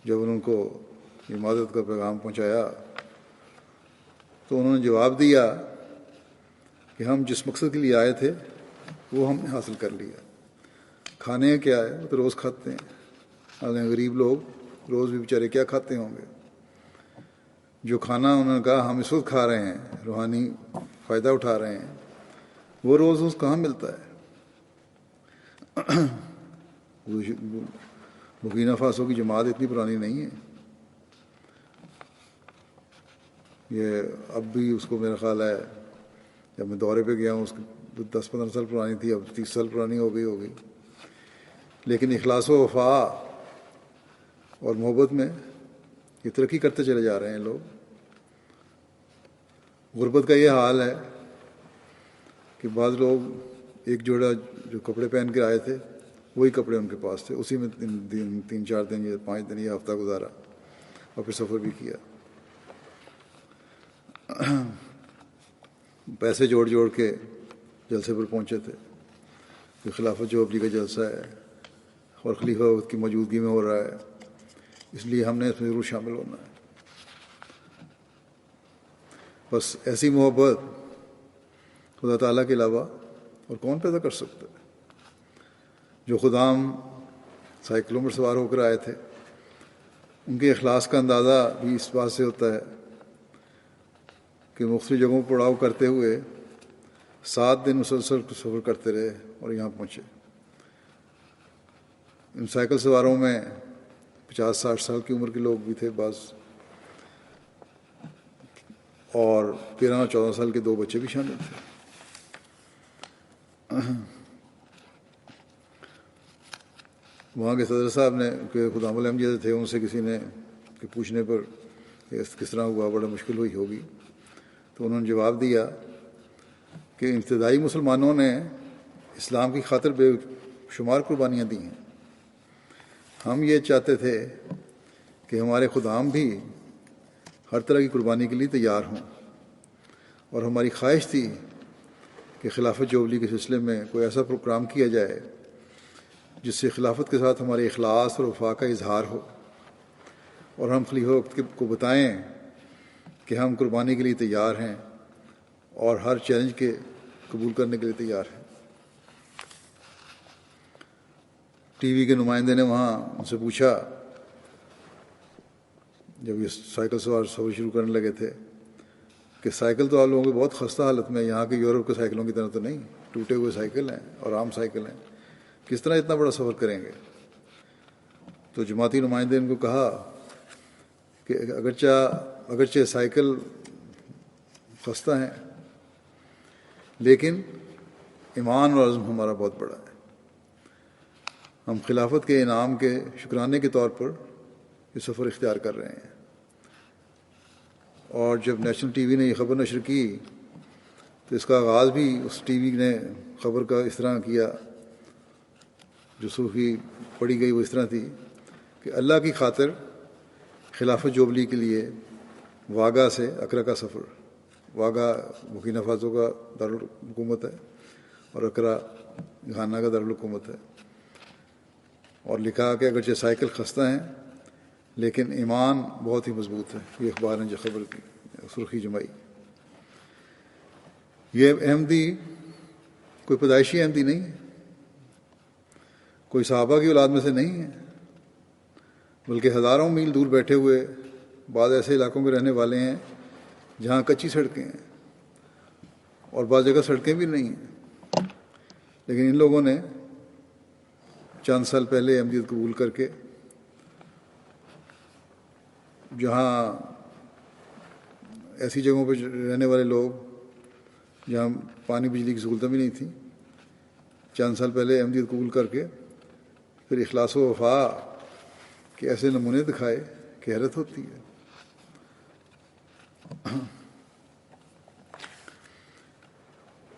جب ان کو یہ معذرت کا پیغام پہنچایا تو انہوں نے جواب دیا کہ ہم جس مقصد کے لیے آئے تھے وہ ہم نے حاصل کر لیا۔ کھانے کیا ہے، وہ تو روز کھاتے ہیں، حالانکہ غریب لوگ روز بھی بیچارے کیا کھاتے ہوں گے۔ جو کھانا انہوں نے کہا ہم اس وقت کھا رہے ہیں، روحانی فائدہ اٹھا رہے ہیں، وہ روز کہاں ملتا ہے۔ برکینا فاسو کی جماعت اتنی پرانی نہیں ہے، یہ اب بھی اس کو میرا خیال ہے جب میں دورے پہ گیا ہوں اس کی 10-15 سال پرانی تھی، اب 30 سال پرانی ہو گئی ہوگی، لیکن اخلاص و وفا اور محبت میں یہ ترقی کرتے چلے جا رہے ہیں لوگ۔ غربت کا یہ حال ہے کہ بعض لوگ ایک جوڑا جو کپڑے پہن کے آئے تھے وہی کپڑے ان کے پاس تھے، اسی میں 3-4 دن یا 5 دن یا ہفتہ گزارا اور پھر سفر بھی کیا۔ پیسے جوڑ جوڑ کے جلسے پر پہنچے تھے کہ خلافت جوبلی کا جلسہ ہے اور خلیفہ وقت کی موجودگی میں ہو رہا ہے، اس لیے ہم نے اس میں ضرور شامل ہونا ہے۔ بس ایسی محبت خدا تعالیٰ کے علاوہ اور کون پیدا کر سکتا ہے؟ جو خدام سائیکلوں پر سوار ہو کر آئے تھے ان کے اخلاص کا اندازہ بھی اس بات سے ہوتا ہے کہ مختلف جگہوں پر پڑاؤ کرتے ہوئے 7 دن مسلسل سفر کرتے رہے اور یہاں پہنچے۔ ان سائیکل سواروں میں 50-60 سال کی عمر کے لوگ بھی تھے بعض، اور 13-14 سال کے 2 بچے بھی شامل تھے۔ وہاں کے صدر صاحب نے کہ خدام الحمد تھے، ان سے کسی نے کہ پوچھنے پر کس طرح ہوا، بڑا مشکل ہوئی ہوگی، تو انہوں نے جواب دیا کہ ابتدائی مسلمانوں نے اسلام کی خاطر بے شمار قربانیاں دی ہیں۔ ہم یہ چاہتے تھے کہ ہمارے خدام بھی ہر طرح کی قربانی کے لیے تیار ہوں، اور ہماری خواہش تھی کہ خلافت جوبلی کے سلسلے میں کوئی ایسا پروگرام کیا جائے جس سے خلافت کے ساتھ ہمارے اخلاص اور وفا کا اظہار ہو، اور ہم خلیفہ وقت کو بتائیں کہ ہم قربانی کے لیے تیار ہیں اور ہر چیلنج کے قبول کرنے کے لیے تیار ہیں۔ ٹی وی کے نمائندے نے وہاں ان سے پوچھا جب یہ سائیکل سوار سفر شروع کرنے لگے تھے کہ سائیکل تو آپ لوگوں کی بہت خستہ حالت میں، یہاں کے یورپ کے سائیکلوں کی طرح تو نہیں، ٹوٹے ہوئے سائیکل ہیں اور عام سائیکل ہیں، کس طرح اتنا بڑا سفر کریں گے؟ تو جماعتی نمائندے نے ان کو کہا کہ اگرچہ سائیکل خستہ ہیں لیکن ایمان اور عزم ہمارا بہت بڑا ہے۔ ہم خلافت کے انعام کے شکرانے کے طور پر یہ سفر اختیار کر رہے ہیں۔ اور جب نیشنل ٹی وی نے یہ خبر نشر کی تو اس کا آغاز بھی اس ٹی وی نے خبر کا اس طرح کیا، جو صوفی پڑھی گئی وہ اس طرح تھی کہ اللہ کی خاطر خلافت جوبلی کے لیے واگا سے اکرا کا سفر، واگا برکینا فاسو کا دارالحکومت ہے اور اکرا گھانا کا دارالحکومت ہے، اور لکھا کہ اگرچہ سائیکل خستہ ہیں لیکن ایمان بہت ہی مضبوط ہے. یہ اخبار نے جو خبر کی سرخی جمائی. یہ احمدی کوئی پیدائشی احمدی نہیں ہے، کوئی صحابہ کی اولاد میں سے نہیں ہے، بلکہ ہزاروں میل دور بیٹھے ہوئے بعض ایسے علاقوں میں رہنے والے ہیں جہاں کچی سڑکیں ہیں اور بعض جگہ سڑکیں بھی نہیں ہیں. لیکن ان لوگوں نے چند سال پہلے احمدیت قبول کر کے جہاں ایسی جگہوں پہ رہنے والے لوگ جہاں پانی بجلی کی سہولتیں بھی نہیں تھیں، چند سال پہلے احمدیت قبول کر کے پھر اخلاص و وفا کے ایسے نمونے دکھائے کہ حیرت ہوتی ہے.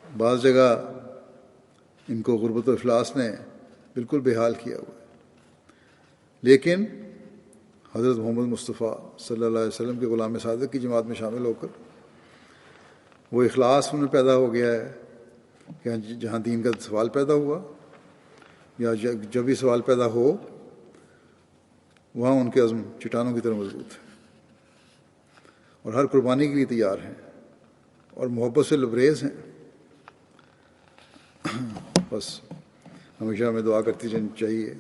بعض جگہ ان کو غربت و افلاس نے بالکل بے حال کیا ہوا ہے، لیکن حضرت محمد مصطفیٰ صلی اللہ علیہ وسلم کے غلام صادق کی جماعت میں شامل ہو کر وہ اخلاص ان میں پیدا ہو گیا ہے کہ جہاں دین کا سوال پیدا ہوا یا جب بھی سوال پیدا ہو وہاں ان کے عزم چٹانوں کی طرح مضبوط ہے اور ہر قربانی کے لیے تیار ہیں اور محبت سے لبریز ہیں. بس ہمیشہ ہمیں دعا کرتی رہنی چاہیے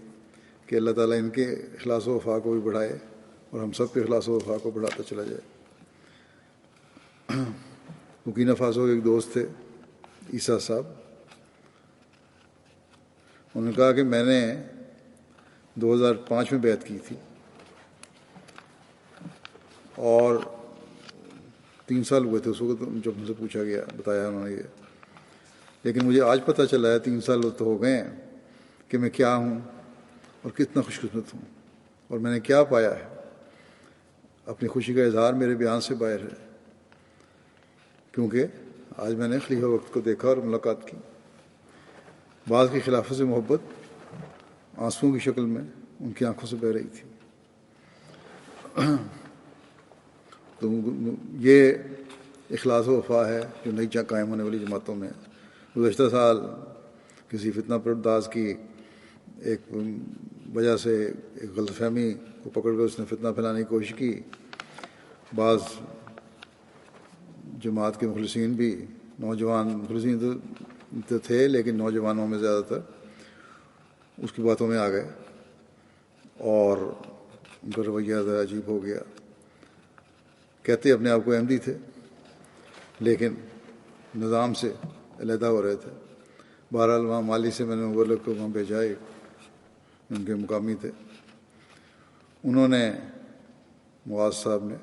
کہ اللہ تعالیٰ ان کے اخلاص و وفا کو بھی بڑھائے اور ہم سب کے اخلاص و وفا کو بڑھاتا چلا جائے. بورکینا فاسو کے ایک دوست تھے عیسیٰ صاحب، انہوں نے کہا کہ میں نے 2005 میں بیعت کی تھی اور 3 سال ہوئے تھے اس وقت جب مجھ سے پوچھا گیا، بتایا انہوں نے یہ، لیکن مجھے آج پتہ چلا ہے 3 سال تو ہو گئے ہیں کہ میں کیا ہوں اور کتنا خوش قسمت ہوں اور میں نے کیا پایا ہے. اپنی خوشی کا اظہار میرے بیان سے باہر ہے، کیونکہ آج میں نے خلیفہ وقت کو دیکھا اور ملاقات کی. بعض کی خلافت سے محبت آنسوؤں کی شکل میں ان کی آنکھوں سے بہہ رہی تھی. تو یہ اخلاص و وفا ہے جو نئی قائم ہونے والی جماعتوں میں. گزشتہ سال کسی فتنہ پرداز کی ایک وجہ سے ایک غلط فہمی کو پکڑ کر اس نے فتنہ پھیلانے کی کوشش کی. بعض جماعت کے مخلصین بھی نوجوان مخلصین تو تھے لیکن نوجوانوں میں زیادہ تر اس کی باتوں میں آ گئے اور ان کا رویہ ذرا عجیب ہو گیا. کہتے اپنے آپ کو احمدی تھے لیکن نظام سے علیحدہ ہو رہے تھے. بہرحال وہاں مالی سے میں نے مبلغ کو وہاں بھیجا، ان کے مقامی تھے. انہوں نے معاذ صاحب نے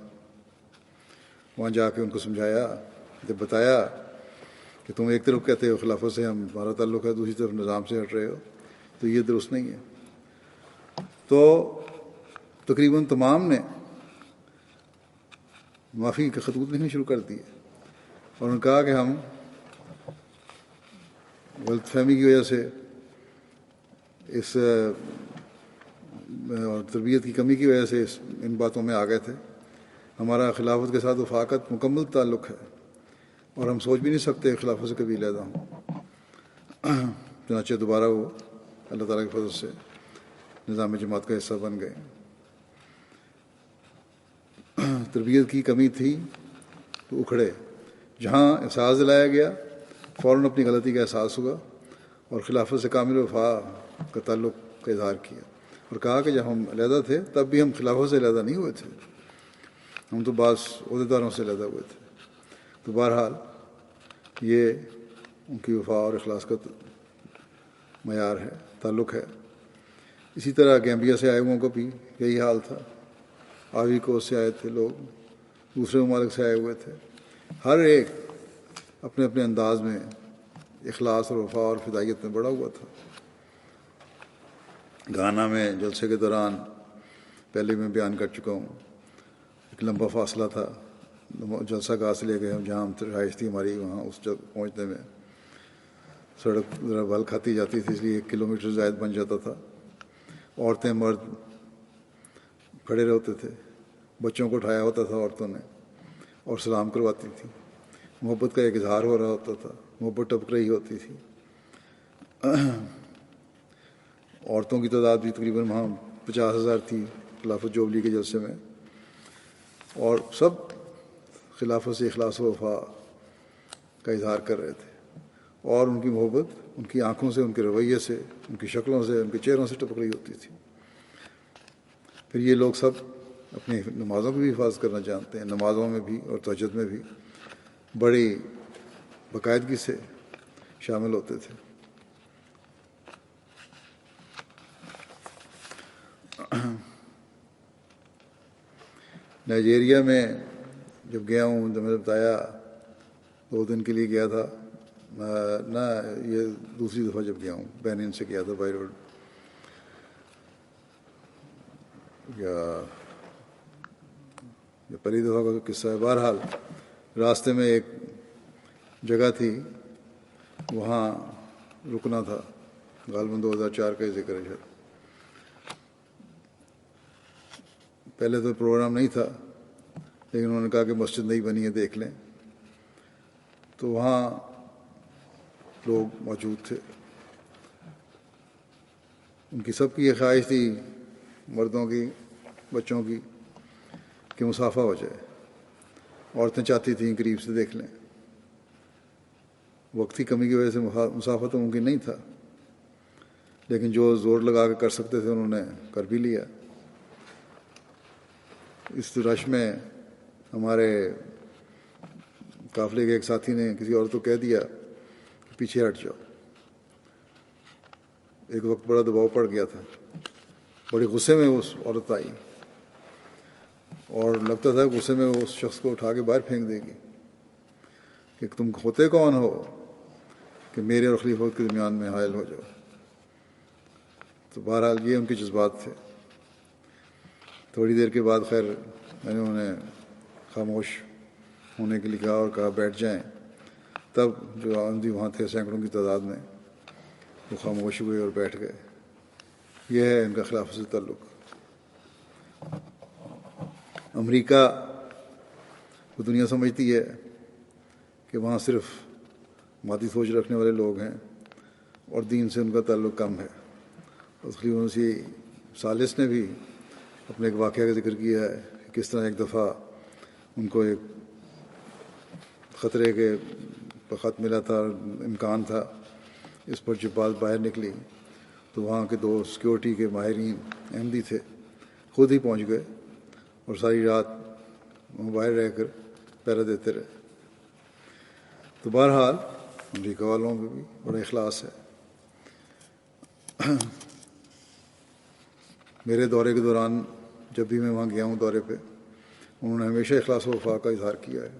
وہاں جا کے ان کو سمجھایا، جب بتایا کہ تم ایک طرف کہتے ہو خلافت سے ہمارا تعلق ہے، دوسری طرف نظام سے ہٹ رہے ہو، تو یہ درست نہیں ہے. تو تقریباً تمام نے معافی کے خطوط لکھنے شروع کر دیے اور انہوں نے کہا کہ ہم غلط فہمی کی وجہ سے اس اور تربیت کی کمی کی وجہ سے ان باتوں میں آ گئے تھے. ہمارا خلافت کے ساتھ وفاقت مکمل تعلق ہے اور ہم سوچ بھی نہیں سکتے خلافت سے کبھی علیحدہ ہوں. چنانچہ دوبارہ وہ اللہ تعالیٰ کے فضل سے نظام جماعت کا حصہ بن گئے. تربیت کی کمی تھی تو اکھڑے. جہاں احساس دلایا گیا فوراً اپنی غلطی کا احساس ہوا اور خلافت سے کامل وفا کا تعلق کا اظہار کیا اور کہا کہ جب ہم علیحدہ تھے تب بھی ہم خلافت سے علیحدہ نہیں ہوئے تھے، ہم تو بعض عہدیداروں سے علیحدہ ہوئے تھے. تو بہرحال یہ ان کی وفا اور اخلاص کا معیار ہے، تعلق ہے. اسی طرح گیمبیا سے آئے ہوئوں کا بھی یہی حال تھا. آوی کوسٹ سے آئے تھے لوگ، دوسرے ممالک سے آئے ہوئے تھے. ہر ایک اپنے اپنے انداز میں اخلاص اور وفا اور فدائیت میں بڑھا ہوا تھا. گانا میں جلسے کے دوران پہلے میں بیان کر چکا ہوں، ایک لمبا فاصلہ تھا جلسہ گاہ سے لے کے جہاں ہم رہائش تھی ہماری، وہاں اس جگہ پہنچنے میں سڑک ذرا بل کھاتی جاتی تھی، اس لیے 1 کلومیٹر زائد بن جاتا تھا. عورتیں مرد کھڑے رہتے تھے، بچوں کو اٹھایا ہوتا تھا عورتوں نے اور سلام کرواتی تھی. محبت کا ایک اظہار ہو رہا ہوتا تھا، محبت ٹپک رہی ہوتی تھی. عورتوں کی تعداد بھی تقریباً وہاں 50,000 تھی خلافت جوبلی کے جلسے میں، اور سب خلافت سے اخلاص و وفا کا اظہار کر رہے تھے، اور ان کی محبت ان کی آنکھوں سے، ان کے رویے سے، ان کی شکلوں سے، ان کے چہروں سے ٹپک رہی ہوتی تھی۔ پھر یہ لوگ سب اپنی نمازوں کی بھی حفاظت کرنا جانتے ہیں، نمازوں میں بھی اور تہجد میں بھی بڑی باقاعدگی سے شامل ہوتے تھے۔ نائجیریا میں جب گیا ہوں تو میں نے بتایا 2 دن کے لیے گیا تھا، نہ یہ دوسری دفعہ جب گیا ہوں، بینن سے گیا تھا بائی روڈ، یا پہلی دفعہ کا قصہ ہے۔ بہرحال راستے میں ایک جگہ تھی، وہاں رکنا تھا، غالباً 2004 کا ہی ذکر ہے شاید۔ پہلے تو پروگرام نہیں تھا، لیکن انہوں نے کہا کہ مسجد نہیں بنی ہے، دیکھ لیں۔ تو وہاں لوگ موجود تھے، ان کی سب کی یہ خواہش تھی، مردوں کی، بچوں کی، کہ مسافہ ہو جائے۔ عورتیں چاہتی تھیں قریب سے دیکھ لیں۔ وقت کی کمی کی وجہ سے مسافہ تو ممکن نہیں تھا، لیکن جو زور لگا کے کر سکتے تھے انہوں نے کر بھی لیا۔ اس رش میں ہمارے قافلے کے ایک ساتھی نے کسی عورت کو کہہ دیا کہ پیچھے ہٹ جاؤ۔ ایک وقت بڑا دباؤ پڑ گیا تھا، بڑے غصے میں اس عورت آئی، اور لگتا تھا غصے میں وہ اس شخص کو اٹھا کے باہر پھینک دے گی کہ تم ہوتے کون ہو کہ میرے اور خلیفہ کے درمیان میں حائل ہو جاؤ۔ تو بہرحال یہ ان کے جذبات تھے۔ تھوڑی دیر کے بعد خیر میں نے انہیں خاموش ہونے کے لیے کہا اور کہا بیٹھ جائیں۔ تب جو آمدی وہاں تھے سینکڑوں کی تعداد میں، وہ خاموش ہوئے اور بیٹھ گئے۔ یہ ہے ان کا خلافت سے تعلق۔ امریکہ وہ دنیا سمجھتی ہے کہ وہاں صرف مادی سوچ رکھنے والے لوگ ہیں اور دین سے ان کا تعلق کم ہے۔ اور خلیفہ مسیح ثالث نے بھی اپنے ایک واقعہ کا ذکر کیا ہے کہ کس طرح ایک دفعہ ان کو ایک خطرے کے خط ملا تھا، امکان تھا، اس پر جب بات باہر نکلی تو وہاں کے 2 سیکیورٹی کے ماہرین احمدی تھے، خود ہی پہنچ گئے اور ساری رات وہاں باہر رہ کر پہرا دیتے رہے۔ تو بہرحال امریکہ والوں میں بھی بڑا اخلاص ہے۔ میرے دورے کے دوران جب بھی میں وہاں گیا ہوں دورے پہ، انہوں نے ہمیشہ اخلاص و وفا کا اظہار کیا ہے۔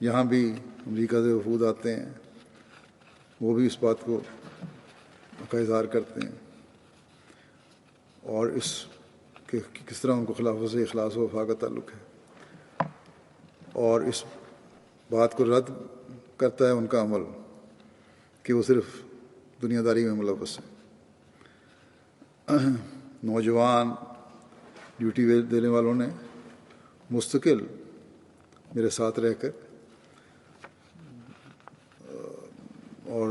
یہاں بھی امریکہ سے وفود آتے ہیں، وہ بھی اس بات کا اظہار کرتے ہیں، اور اس کہ کس طرح ان کو خلافت سے اخلاص و وفا کا تعلق ہے، اور اس بات کو رد کرتا ہے ان کا عمل کہ وہ صرف دنیا داری میں ملوث ہے۔ نوجوان ڈیوٹی دینے والوں نے مستقل میرے ساتھ رہ کر اور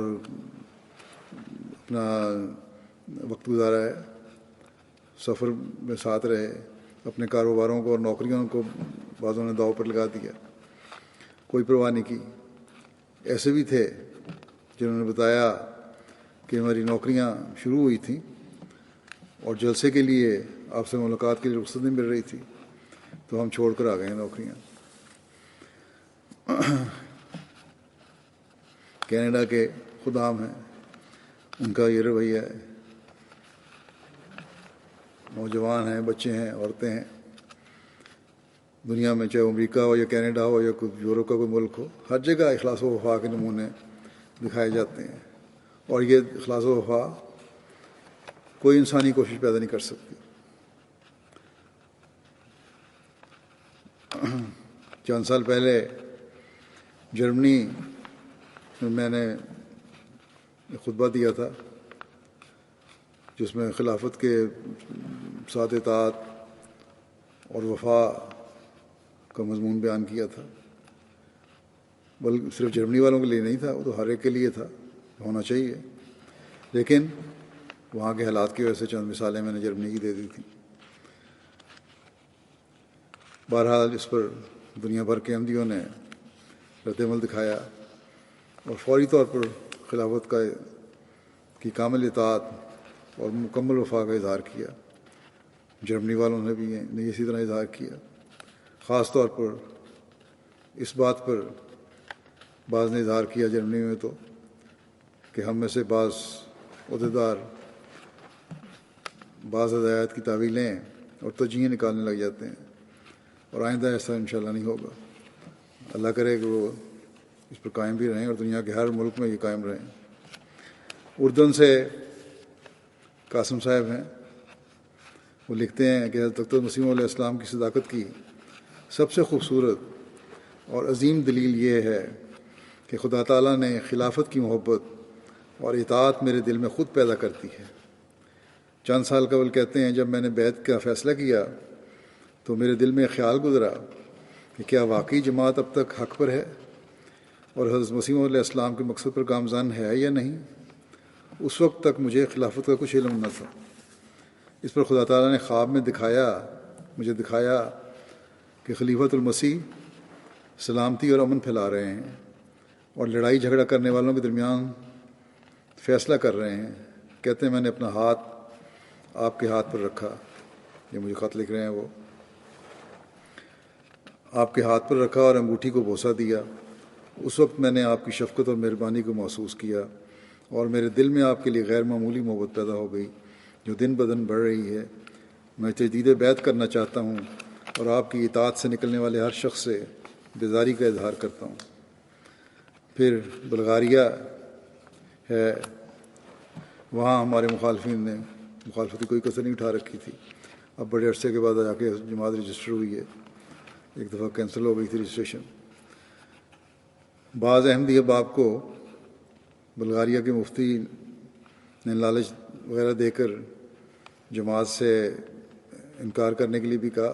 اپنا وقت گزارا ہے، سفر میں ساتھ رہے، اپنے کاروباروں کو اور نوکریوں کو بعضوں نے داؤ پر لگا دیا، کوئی پرواہ نہیں کی۔ ایسے بھی تھے جنہوں نے بتایا کہ ہماری نوکریاں شروع ہوئی تھیں اور جلسے کے لیے آپ سے ملاقات کے لیے رخصت نہیں مل رہی تھی، تو ہم چھوڑ کر آ گئے ہیں نوکریاں۔ کینیڈا کے خدام ہیں، ان کا یہ رویہ ہے، نوجوان ہیں، بچے ہیں، عورتیں ہیں، دنیا میں چاہے امریکہ ہو یا کینیڈا ہو یا کوئی یورپ کا کوئی ملک ہو، ہر جگہ اخلاص و وفا کے نمونے دکھائے جاتے ہیں، اور یہ اخلاص و وفا کوئی انسانی کوشش پیدا نہیں کر سکتی۔ چند سال پہلے جرمنی میں میں نے خطبہ دیا تھا جس میں خلافت کے ساتھ اطاعت اور وفا کا مضمون بیان کیا تھا، بلکہ صرف جرمنی والوں کے لیے نہیں تھا، وہ تو ہر ایک کے لیے تھا، ہونا چاہیے، لیکن وہاں کے حالات کی وجہ سے چند مثالیں میں نے جرمنی کی دے دی تھیں۔ بہرحال اس پر دنیا بھر کے احمدیوں نے رد عمل دکھایا اور فوری طور پر خلافت کی کامل اطاعت اور مکمل وفا کا اظہار کیا۔ جرمنی والوں نے بھی اسی طرح اظہار کیا۔ خاص طور پر اس بات پر بعض نے اظہار کیا جرمنی میں تو کہ ہم میں سے بعض عہدیدار بعض ہدایات کی تعویلیں اور تجزیے نکالنے لگ جاتے ہیں، اور آئندہ ایسا انشاءاللہ نہیں ہوگا۔ اللہ کرے کہ وہ اس پر قائم بھی رہیں اور دنیا کے ہر ملک میں یہ قائم رہیں۔ اردن سے قاسم صاحب ہیں، وہ لکھتے ہیں کہ حضرت مسیح علیہ السلام کی صداقت کی سب سے خوبصورت اور عظیم دلیل یہ ہے کہ خدا تعالیٰ نے خلافت کی محبت اور اطاعت میرے دل میں خود پیدا کرتی ہے۔ چند سال قبل کہتے ہیں جب میں نے بیعت کا فیصلہ کیا تو میرے دل میں خیال گزرا کہ کیا واقعی جماعت اب تک حق پر ہے اور حضرت مسیح علیہ السلام کے مقصد پر گامزن ہے یا نہیں۔ اس وقت تک مجھے خلافت کا کچھ علم نہ تھا۔ اس پر خدا تعالیٰ نے خواب میں مجھے دکھایا کہ خلیفۃ المسیح سلامتی اور امن پھیلا رہے ہیں اور لڑائی جھگڑا کرنے والوں کے درمیان فیصلہ کر رہے ہیں۔ کہتے ہیں میں نے اپنا ہاتھ آپ کے ہاتھ پر رکھا، یہ مجھے خط لکھ رہے ہیں، وہ آپ کے ہاتھ پر رکھا اور انگوٹھی کو بوسہ دیا۔ اس وقت میں نے آپ کی شفقت اور مہربانی کو محسوس کیا اور میرے دل میں آپ کے لیے غیر معمولی محبت پیدا ہو گئی جو دن بدن بڑھ رہی ہے۔ میں تجدید بیعت کرنا چاہتا ہوں اور آپ کی اطاعت سے نکلنے والے ہر شخص سے بیزاری کا اظہار کرتا ہوں۔ پھر بلغاریہ ہے، وہاں ہمارے مخالفین نے مخالفت کی کوئی کسر نہیں اٹھا رکھی تھی۔ اب بڑے عرصے کے بعد آ کے جماعت رجسٹر ہوئی ہے، ایک دفعہ کینسل ہو گئی تھی رجسٹریشن۔ بعض احمدی احباب کو بلغاریہ کے مفتی نے لالچ وغیرہ دے کر جماعت سے انکار کرنے کے لیے بھی کہا،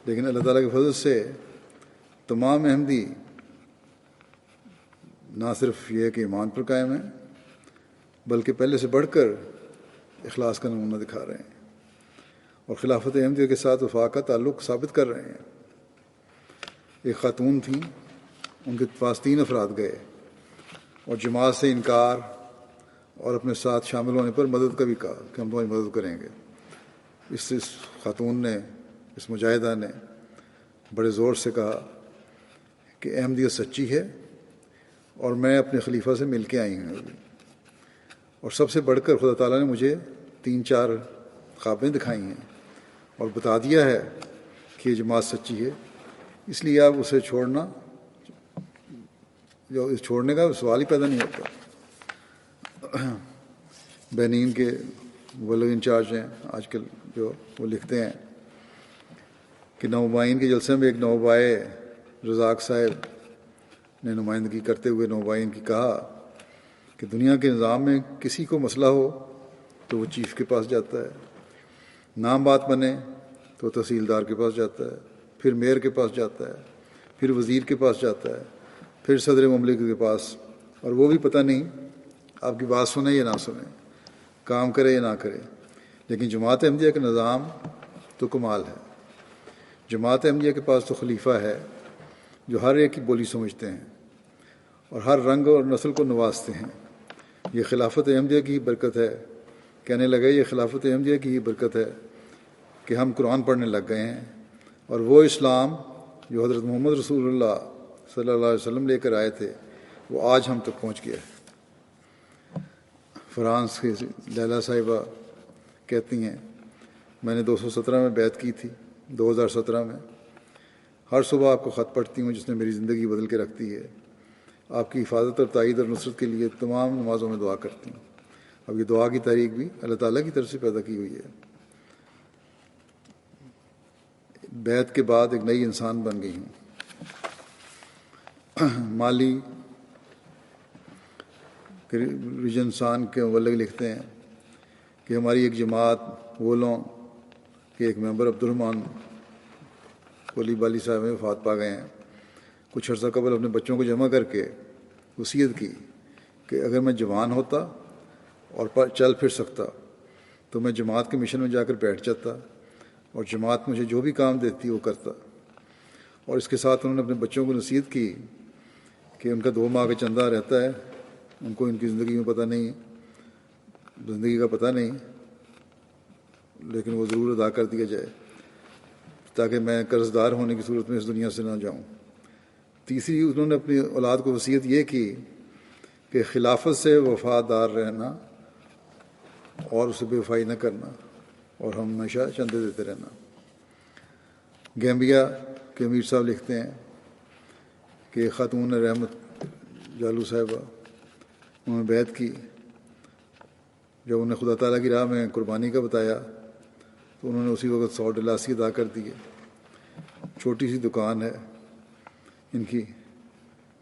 لیکن اللہ تعالیٰ کے فضل سے تمام احمدی نہ صرف یہ کہ ایمان پر قائم ہیں بلکہ پہلے سے بڑھ کر اخلاص کا نمونہ دکھا رہے ہیں اور خلافت احمدیہ کے ساتھ وفا کا تعلق ثابت کر رہے ہیں۔ ایک خاتون تھیں، ان کے پاس 3 افراد گئے اور جماعت سے انکار اور اپنے ساتھ شامل ہونے پر مدد کا بھی کہا کہ ہم تمہاری مدد کریں گے۔ اس خاتون نے، اس مجاہدہ نے بڑے زور سے کہا کہ احمدیت سچی ہے اور میں اپنے خلیفہ سے مل کے آئی ہوں ابھی، اور سب سے بڑھ کر خدا تعالیٰ نے مجھے 3-4 خوابیں دکھائی ہیں اور بتا دیا ہے کہ یہ جماعت سچی ہے، اس لیے آپ اسے چھوڑنے کا سوال ہی پیدا نہیں ہوتا۔ بینین کے وہ لوگ انچارج ہیں آج کل جو، وہ لکھتے ہیں کہ نوبائین کے جلسے میں ایک نوبائے رزاق صاحب نے نمائندگی کرتے ہوئے نوبائین کی کہا کہ دنیا کے نظام میں کسی کو مسئلہ ہو تو وہ چیف کے پاس جاتا ہے، نام بات بنے تو تحصیلدار کے پاس جاتا ہے، پھر میئر کے پاس جاتا ہے، پھر وزیر کے پاس جاتا ہے، پھر صدر مملکت کے پاس، اور وہ بھی پتہ نہیں آپ کی بات سنیں یا نہ سنیں، کام کرے یا نہ کرے۔ لیکن جماعت احمدیہ کا نظام تو کمال ہے۔ جماعت احمدیہ کے پاس تو خلیفہ ہے جو ہر ایک کی بولی سمجھتے ہیں اور ہر رنگ اور نسل کو نوازتے ہیں۔ یہ خلافت احمدیہ کی ہی برکت ہے، کہنے لگے یہ خلافت احمدیہ کی ہی برکت ہے کہ ہم قرآن پڑھنے لگ گئے ہیں، اور وہ اسلام جو حضرت محمد رسول اللہ صلی اللہ علیہ وسلم لے کر آئے تھے وہ آج ہم تک پہنچ گیا ہے۔ فرانس کی لیلا صاحبہ کہتی ہیں میں نے 217 میں بیعت کی تھی، 2017 میں۔ ہر صبح آپ کو خط پڑھتی ہوں جس نے میری زندگی بدل کے رکھ دی ہے۔ آپ کی حفاظت اور تائید اور نصرت کے لیے تمام نمازوں میں دعا کرتی ہوں۔ اب یہ دعا کی تحریک بھی اللہ تعالیٰ کی طرف سے پیدا کی ہوئی ہے۔ بیعت کے بعد ایک نئی انسان بن گئی ہوں۔ مالی انسان کے مبلغ لکھتے ہیں کہ ہماری ایک جماعت وولوں کے ایک ممبر عبدالرحمن کولی بالی صاحب میں وفات پا گئے ہیں۔ کچھ عرصہ قبل اپنے بچوں کو جمع کر کے وصیت کی کہ اگر میں جوان ہوتا اور چل پھر سکتا تو میں جماعت کے مشن میں جا کر بیٹھ جاتا اور جماعت مجھے جو بھی کام دیتی وہ کرتا. اور اس کے ساتھ انہوں نے اپنے بچوں کو نصیحت کی کہ ان کا 2 ماہ کا چندہ رہتا ہے، ان کو ان کی زندگی میں پتہ نہیں، زندگی کا پتہ نہیں، لیکن وہ ضرور ادا کر دیا جائے تاکہ میں قرض دار ہونے کی صورت میں اس دنیا سے نہ جاؤں. تیسری انہوں نے اپنی اولاد کو وصیت یہ کی کہ خلافت سے وفادار رہنا اور اسے بے وفائی نہ کرنا اور ہمیشہ چندے دیتے رہنا. گیمبیا کے امیر صاحب لکھتے ہیں کہ خاتون رحمت جالو صاحبہ انہوں نے بیعت کی. جب انہیں خدا تعالیٰ کی راہ میں قربانی کا بتایا تو انہوں نے اسی وقت $100 ادا کر دیے. چھوٹی سی دکان ہے ان کی،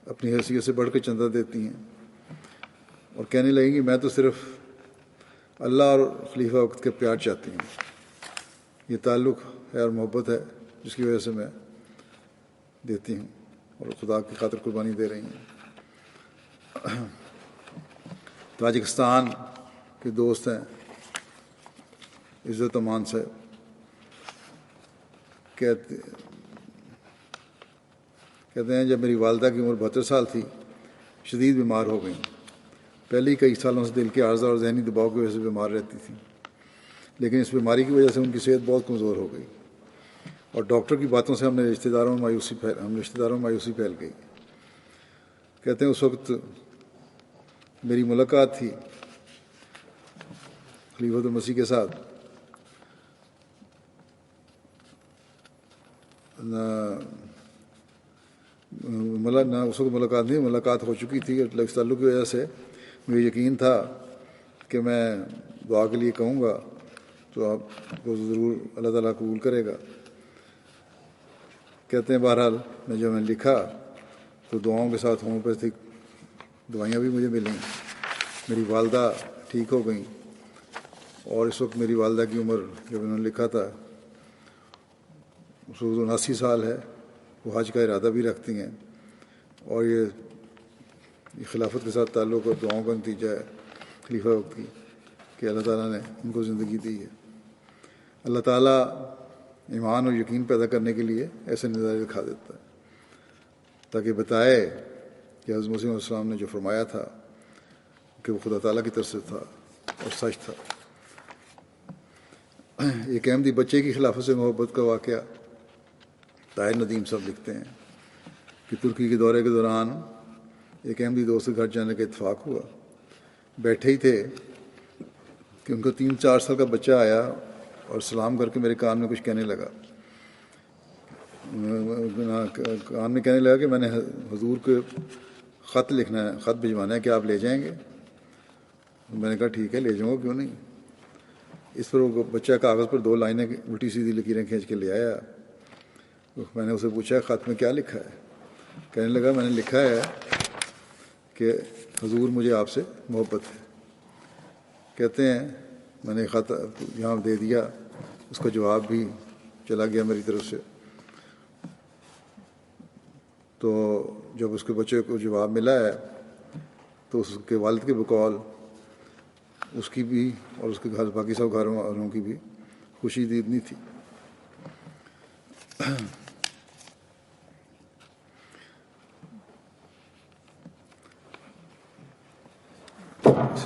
اپنی حیثیت سے بڑھ کے چندہ دیتی ہیں اور کہنے لگیں کہ میں تو صرف اللہ اور خلیفہ وقت کا پیار چاہتی ہوں. یہ تعلق ہے اور محبت ہے جس کی وجہ سے میں دیتی ہوں اور خدا کی خاطر قربانی دے رہی ہیں. تاجکستان کے دوست ہیں عزت امان صاحب، کہتے ہیں جب میری والدہ کی عمر 72 سال تھی شدید بیمار ہو گئیں. پہلے ہی کئی سالوں سے دل کے عارضہ اور ذہنی دباؤ کی وجہ سے بیمار رہتی تھیں، لیکن اس بیماری کی وجہ سے ان کی صحت بہت کمزور ہو گئی اور ڈاکٹر کی باتوں سے ہم رشتہ داروں میں مایوسی پھیل گئی. کہتے ہیں اس وقت میری ملاقات تھی خلیفۃ المسیح کے ساتھ، نہ اس وقت ملاقات نہیں، ملاقات ہو چکی تھی. اس تعلق کی وجہ سے مجھے یقین تھا کہ میں دعا کے لیے کہوں گا تو آپ کو ضرور اللہ تعالیٰ قبول کرے گا. کہتے ہیں بہرحال جب میں نے لکھا تو دعاؤں کے ساتھ ہومیوپیتھک دوائیاں بھی مجھے ملیں، میری والدہ ٹھیک ہو گئیں اور اس وقت میری والدہ کی عمر جب انہوں نے لکھا تھا اس وقت 79 سال ہے. وہ حج کا ارادہ بھی رکھتی ہیں اور یہ خلافت کے ساتھ تعلق اور دعاؤں کا نتیجہ ہے خلیفہ وقت کی کہ اللہ تعالیٰ نے ان کو زندگی دی ہے. اللہ تعالیٰ ایمان اور یقین پیدا کرنے کے لیے ایسے نظارے دکھا دیتا ہے تاکہ بتائے کہ حضرت مسیح علیہ السلام نے جو فرمایا تھا کہ وہ خدا تعالیٰ کی طرف سے تھا اور سچ تھا. ایک احمدی بچے کی خلافت سے محبت کا واقعہ طاہر ندیم صاحب لکھتے ہیں کہ ترکی کے دورے کے دوران ایک احمدی دوست کے گھر جانے کا اتفاق ہوا. بیٹھے ہی تھے کہ ان کو 3-4 سال کا بچہ آیا اور سلام کر کے میرے کان میں کچھ کہنے لگا. کان میں کہنے لگا کہ میں نے حضور کو خط لکھنا ہے، خط بھجوانا ہے، کہ آپ لے جائیں گے؟ میں نے کہا ٹھیک ہے لے جاؤں گا، کیوں نہیں. اس پر وہ بچہ کاغذ پر 2 لائنیں الٹی سیدھی لکیریں کھینچ کے لے آیا. میں نے اسے پوچھا خط میں کیا لکھا ہے؟ کہنے لگا میں نے لکھا ہے کہ حضور مجھے آپ سے محبت ہے. کہتے ہیں میں نے خط یہاں دے دیا، اس کا جواب بھی چلا گیا میری طرف سے. تو جب اس کے بچے کو جواب ملا ہے تو اس کے والد کے بقول اس کی بھی اور اس کے گھر باقی سب گھر والوں کی بھی خوشی اتنی تھی.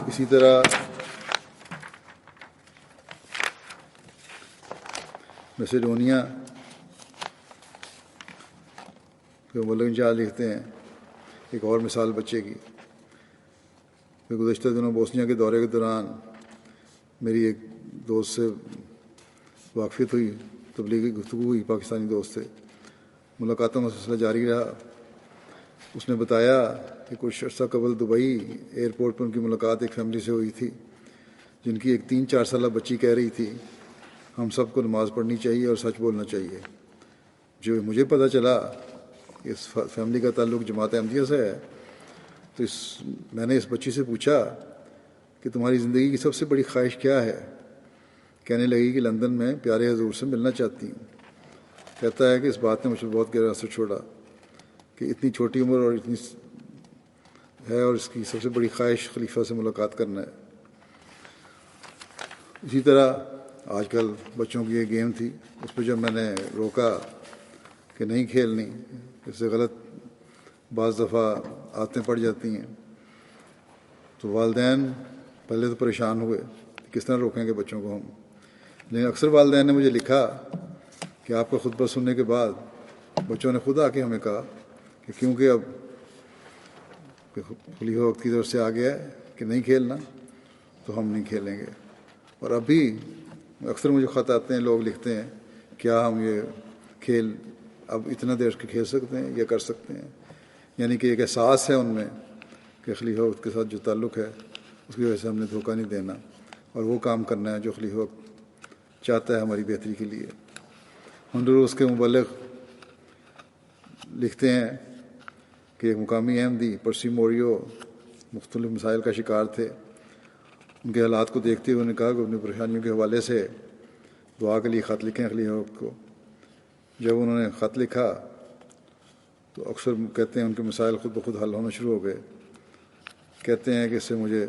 اسی طرح میسیڈونیا کے ملک جا لکھتے ہیں ایک اور مثال بچے کی کہ گزشتہ دنوں بوسنیا کے دورے کے دوران میری ایک دوست سے واقفیت ہوئی، تبلیغی گفتگو ہوئی، پاکستانی دوست تھے. ملاقاتوں کا سلسلہ جاری رہا. اس نے بتایا کہ کچھ عرصہ قبل دبئی ایئرپورٹ پر ان کی ملاقات ایک فیملی سے ہوئی تھی جن کی ایک 3-4 سالہ بچی کہہ رہی تھی ہم سب کو نماز پڑھنی چاہیے اور سچ بولنا چاہیے. جو مجھے پتہ چلا کہ اس فیملی کا تعلق جماعت احمدیہ سے ہے تو میں نے اس بچی سے پوچھا کہ تمہاری زندگی کی سب سے بڑی خواہش کیا ہے؟ کہنے لگی کہ لندن میں پیارے حضور سے ملنا چاہتی ہوں. کہتا ہے کہ اس بات نے مجھ پر بہت گہرا اثر چھوڑا کہ اتنی چھوٹی عمر اور اتنی ہے اور اس کی سب سے بڑی خواہش خلیفہ سے ملاقات کرنا ہے. اسی طرح آج کل بچوں کی یہ گیم تھی، اس پہ جب میں نے روکا کہ نہیں کھیلنی، اس سے غلط بعض دفعہ عادتیں پڑ جاتی ہیں، تو والدین پہلے تو پریشان ہوئے کس طرح روکیں گے بچوں کو ہم. لیکن اکثر والدین نے مجھے لکھا کہ آپ کا خطبہ سننے کے بعد بچوں نے خود آ کے ہمیں کہا کہ کیونکہ اب خلیفہ وقت کی طرف سے آ گیا ہے کہ نہیں کھیلنا، تو ہم نہیں کھیلیں گے. اور ابھی اکثر مجھے خط آتے ہیں، لوگ لکھتے ہیں کیا ہم یہ کھیل اب اتنا دیر کے کھیل سکتے ہیں یا کر سکتے ہیں. یعنی کہ ایک احساس ہے ان میں کہ خلیفہ وقت کے ساتھ جو تعلق ہے اس کی وجہ سے ہم نے دھوکہ نہیں دینا اور وہ کام کرنا ہے جو خلیفہ وقت چاہتا ہے ہماری بہتری کے لیے. ہنڈروس کے مبلغ لکھتے ہیں کہ ایک مقامی احمدی پرسی موریو مختلف مسائل کا شکار تھے. ان کے حالات کو دیکھتے ہوئے انہوں نے کہا کہ اپنی پریشانیوں کے حوالے سے دعا کے لیے خط لکھیں خلیفہ وقت کو. جب انہوں نے خط لکھا تو اکثر کہتے ہیں ان کے مسائل خود بخود حل ہونا شروع ہو گئے. کہتے ہیں کہ اس سے مجھے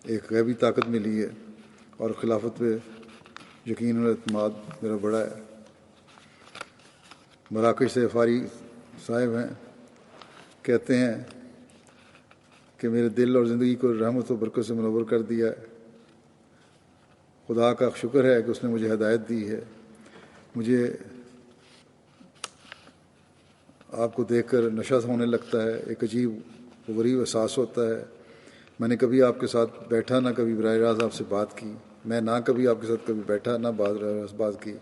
ایک غیبی طاقت ملی ہے اور خلافت پہ یقین اور اعتماد میرا بڑا ہے. مراکش سے فاری صاحب ہیں، کہتے ہیں کہ میرے دل اور زندگی کو رحمت و برکت سے منور کر دیا ہے. خدا کا شکر ہے کہ اس نے مجھے ہدایت دی ہے. مجھے آپ کو دیکھ کر نشہ ہونے لگتا ہے، ایک عجیب و غریب احساس ہوتا ہے. میں نے کبھی آپ کے ساتھ بیٹھا، نہ کبھی براہ راست آپ سے بات کی. میں نہ کبھی آپ کے ساتھ کبھی بیٹھا، نہ براہ راست بات کی.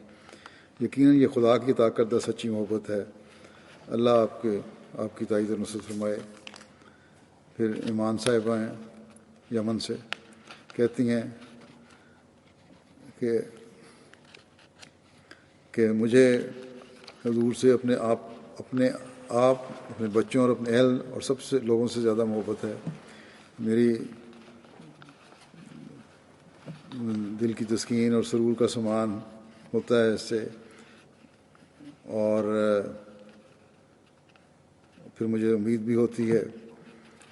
یقیناً یہ خدا کی عطا کردہ سچی محبت ہے. اللہ آپ کی تائید اور نصرت فرمائے. پھر ایمان صاحبہ ہیں یمن سے، کہتی ہیں کہ مجھے حضور سے اپنے بچوں اور اپنے اہل اور سب سے لوگوں سے زیادہ محبت ہے. میری دل کی تسکین اور سرور کا سامان ہوتا ہے اس سے. اور پھر مجھے امید بھی ہوتی ہے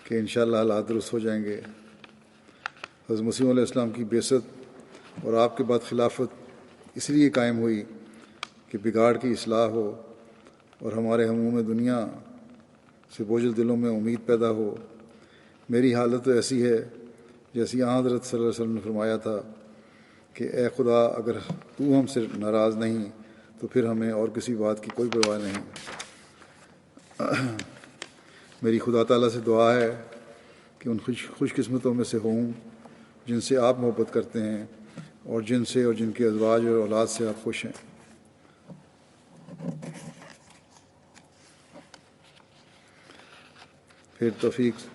کہ انشاءاللہ حالات درست ہو جائیں گے. حضرت مسیح علیہ السلام کی بعثت اور آپ کے بعد خلافت اس لیے قائم ہوئی کہ بگاڑ کی اصلاح ہو اور ہمارے ہموم دنیا سے بوجھل دلوں میں امید پیدا ہو. میری حالت تو ایسی ہے جیسی حضرت صلی اللہ علیہ وسلم نے فرمایا تھا کہ اے خدا، اگر تو ہم سے ناراض نہیں تو پھر ہمیں اور کسی بات کی کوئی پرواہ نہیں. میری خدا تعالیٰ سے دعا ہے کہ ان خوش قسمتوں میں سے ہوں جن سے آپ محبت کرتے ہیں اور جن سے اور جن کے ازواج اور اولاد سے آپ خوش ہیں. پھر توفیق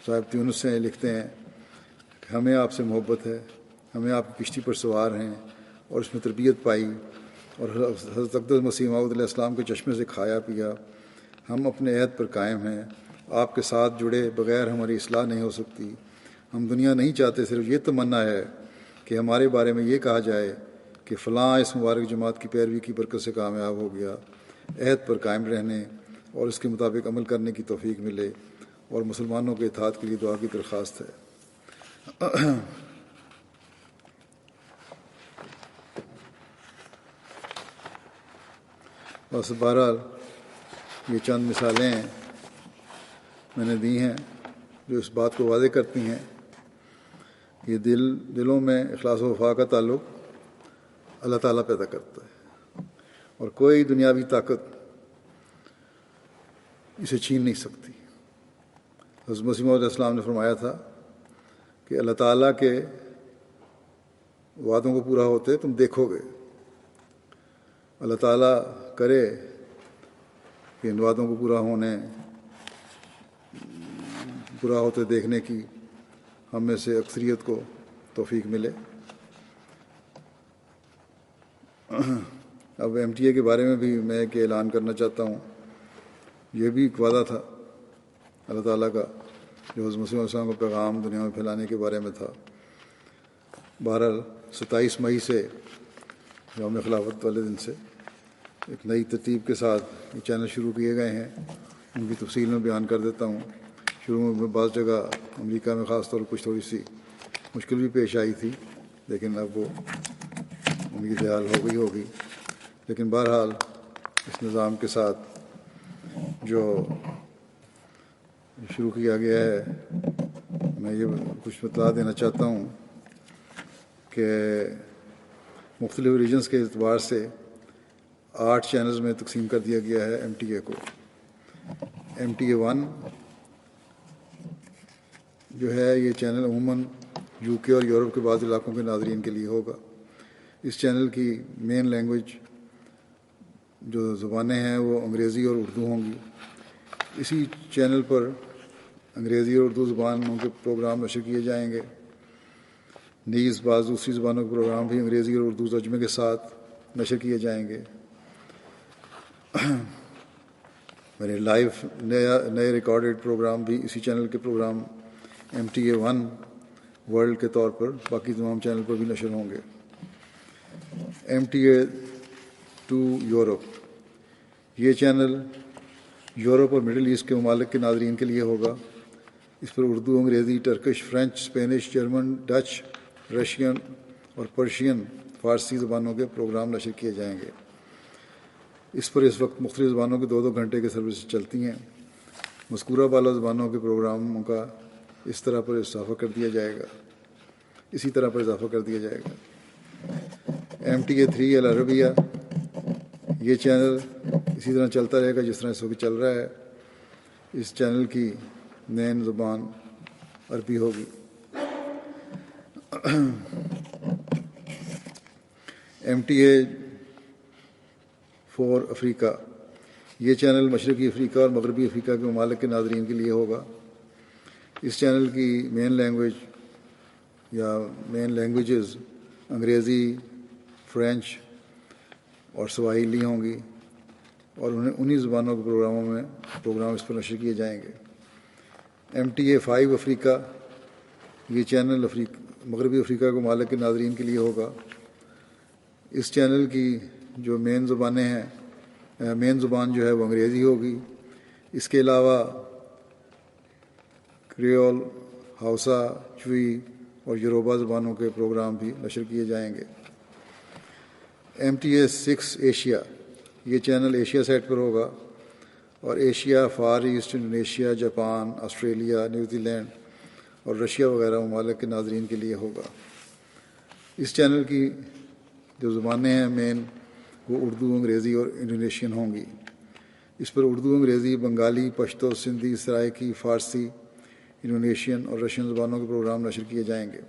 صاحب تیونس سے لکھتے ہیں کہ ہمیں آپ سے محبت ہے، ہمیں آپ کی کشتی پر سوار ہیں اور اس میں تربیت پائی اور حضرت اقدس مسیح موعود علیہ السلام کے چشمے سے کھایا پیا. ہم اپنے عہد پر قائم ہیں، آپ کے ساتھ جڑے بغیر ہماری اصلاح نہیں ہو سکتی. ہم دنیا نہیں چاہتے، صرف یہ تمنا ہے کہ ہمارے بارے میں یہ کہا جائے کہ فلاں اس مبارک جماعت کی پیروی کی برکت سے کامیاب ہو گیا. عہد پر قائم رہنے اور اس کے مطابق عمل کرنے کی توفیق ملے اور مسلمانوں کے اتحاد کے لیے دعا کی درخواست ہے. بس بہرحال یہ چند مثالیں میں نے دی ہیں جو اس بات کو واضح کرتی ہیں کہ دلوں میں اخلاص و وفا کا تعلق اللہ تعالیٰ پیدا کرتا ہے اور کوئی دنیاوی طاقت اسے چھین نہیں سکتی. حضرت مسیح علیہ السلام نے فرمایا تھا کہ اللہ تعالیٰ کے وعدوں کو پورا ہوتے تم دیکھو گے. اللہ تعالیٰ کرے کہ ان وعدوں کو پورا ہوتے دیکھنے کی ہم میں سے اکثریت کو توفیق ملے. اب ایم ٹی اے کے بارے میں بھی میں ایک اعلان کرنا چاہتا ہوں. یہ بھی ایک وعدہ تھا اللہ تعالیٰ کا جو حضرت مسیح علیہ السلام کا پیغام دنیا میں پھیلانے کے بارے میں تھا. بہرحال 27 مئی سے یوم خلافت والے دن سے ایک نئی ترتیب کے ساتھ یہ چینل شروع کیے گئے ہیں. ان کی تفصیل میں بیان کر دیتا ہوں. شروع میں بعض جگہ امریکہ میں خاص طور پر کچھ تھوڑی سی مشکل بھی پیش آئی تھی، لیکن اب وہ امید حال ہو گئی ہوگی. لیکن بہرحال اس نظام کے ساتھ جو شروع کیا گیا ہے، میں یہ کچھ بتلا دینا چاہتا ہوں کہ مختلف ریجنز کے اعتبار سے 8 چینلز میں تقسیم کر دیا گیا ہے ایم ٹی اے کو. ایم ٹی اے 1 جو ہے یہ چینل عموماً یو کے اور یورپ کے بعض علاقوں کے ناظرین کے لیے ہوگا. اس چینل کی مین لینگویج جو زبانیں ہیں وہ انگریزی اور اردو ہوں گی. اسی چینل پر انگریزی اور اردو زبانوں کے پروگرام نشر کیے جائیں گے. نیز بعض دوسری زبانوں کے پروگرام بھی انگریزی اور اردو ترجمے کے ساتھ نشر کیے جائیں گے. میرے لائیو نئے ریکارڈڈ پروگرام بھی اسی چینل کے programme M T A 1 world کے طور پر باقی تمام چینل پر بھی نشر ہوں گے. ایم ٹی اے 2 یورپ، یہ چینل یورپ اور مڈل ایسٹ کے ممالک کے ناظرین کے لیے ہوگا. اس پر اردو، انگریزی، Turkish, French, Spanish, German, Dutch, Russian اور پرشین فارسی زبانوں کے پروگرام نشر کیے جائیں گے. اس پر اس وقت مختلف زبانوں کے 2 گھنٹے کے سروسز چلتی ہیں. مذکورہ بالا زبانوں کے پروگراموں کا اسی طرح پر اضافہ کر دیا جائے گا. ایم ٹی اے 3 العربیہ، یہ چینل اسی طرح چلتا رہے گا جس طرح اس وقت چل رہا ہے. اس چینل کی مین زبان عربی ہوگی. ایم ٹی اے 4 افریقہ، یہ چینل مشرقی افریقہ اور مغربی افریقہ کے ممالک کے ناظرین کے لیے ہوگا. اس چینل کی مین لینگویج یا مین لینگویجز انگریزی، فرینچ اور سواحیلی ہوں گی اور انہی زبانوں کے پروگرام اس پر نشر کیے جائیں گے. ایم ٹی اے 5 افریقہ، یہ چینل مغربی افریقہ کے ممالک کے ناظرین کے لیے ہوگا. اس چینل کی جو مین زبان جو ہے وہ انگریزی ہوگی. اس کے علاوہ کریول، ہاؤسا، چوئی اور یوروبا زبانوں کے پروگرام بھی نشر کیے جائیں گے. ایم ٹی اے 6 ایشیا، یہ چینل ایشیا سیٹ پر ہوگا اور Asia, far east, Indonesia, Japan, Australia, New Zealand اور رشیا وغیرہ ممالک کے ناظرین کے لیے ہوگا. اس چینل کی جو زبانیں ہیں مین وہ اردو، انگریزی اور انڈونیشین ہوں گی. اس پر اردو، انگریزی، بنگالی، پشتو، سندھی، سرائکی، فارسی، انڈونیشین اور رشین زبانوں کے پروگرام نشر کیے جائیں گے.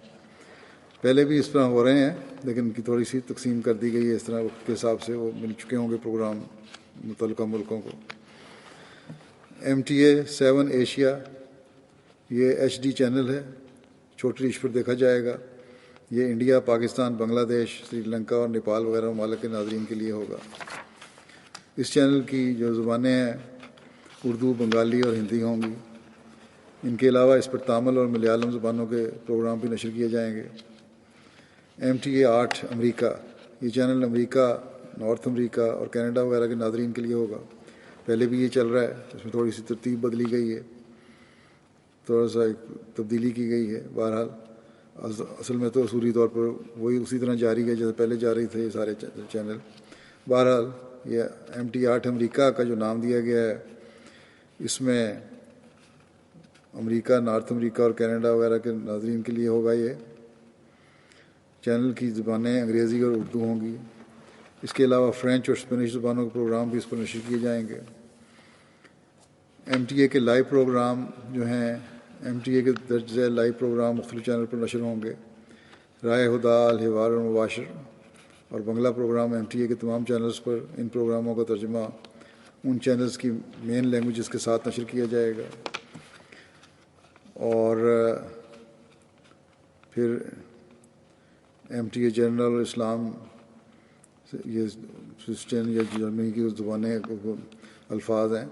پہلے بھی اس طرح ہو رہے ہیں لیکن ان کی تھوڑی سی تقسیم کر دی گئی ہے. اس طرح وقت کے حساب سے وہ مل چکے ہوں گے پروگرام متعلقہ ملکوں کو. ایم ٹی اے 7 ایشیا، یہ ایچ ڈی چینل ہے، چھوٹی ڈش پر دیکھا جائے گا. یہ انڈیا، پاکستان، بنگلہ دیش، سری لنکا اور نیپال وغیرہ ممالک کے ناظرین کے لیے ہوگا. اس چینل کی جو زبانیں ہیں اردو، بنگالی اور ہندی ہوں گی. ان کے علاوہ اس پر تامل اور ملیالم زبانوں کے پروگرام بھی نشر کیے جائیں گے. ایم ٹی اے 8 امریکہ، یہ چینل امریکہ، نارتھ امریکہ اور کینیڈا وغیرہ کے ناظرین کے لیے ہوگا. پہلے بھی یہ چل رہا ہے، اس میں تھوڑی سی ترتیب بدلی گئی ہے، تھوڑا سا ایک تبدیلی کی گئی ہے. بہرحال اصل میں تو اصولی طور پر وہی اسی طرح جاری ہے جیسے پہلے جاری تھے یہ سارے چینل. بہرحال یہ ایم ٹی 8 امریکہ کا جو نام دیا گیا ہے اس میں امریکہ، نارتھ امریکہ اور کینیڈا وغیرہ کے ناظرین کے لیے ہوگا. یہ چینل کی زبانیں انگریزی اور اردو ہوں گی. اس کے علاوہ فرینچ اور اسپینش زبانوں کے پروگرام بھی اس پر نشر کیے جائیں گے. ایم ٹی اے کے لائیو پروگرام جو ہیں، ایم ٹی اے کے درج ذیل لائیو پروگرام مختلف چینل پر نشر ہوں گے. رائے ہدا، الحوار المباشر اور بنگلہ پروگرام ایم ٹی اے کے تمام چینلز پر ان پروگراموں کا ترجمہ ان چینلز کی مین لینگویجز کے ساتھ نشر کیا جائے گا. اور پھر ایم ٹی اے جنرل اسلام، یہ سوئسٹین یا جرمنی کی زبانیں الفاظ ہیں،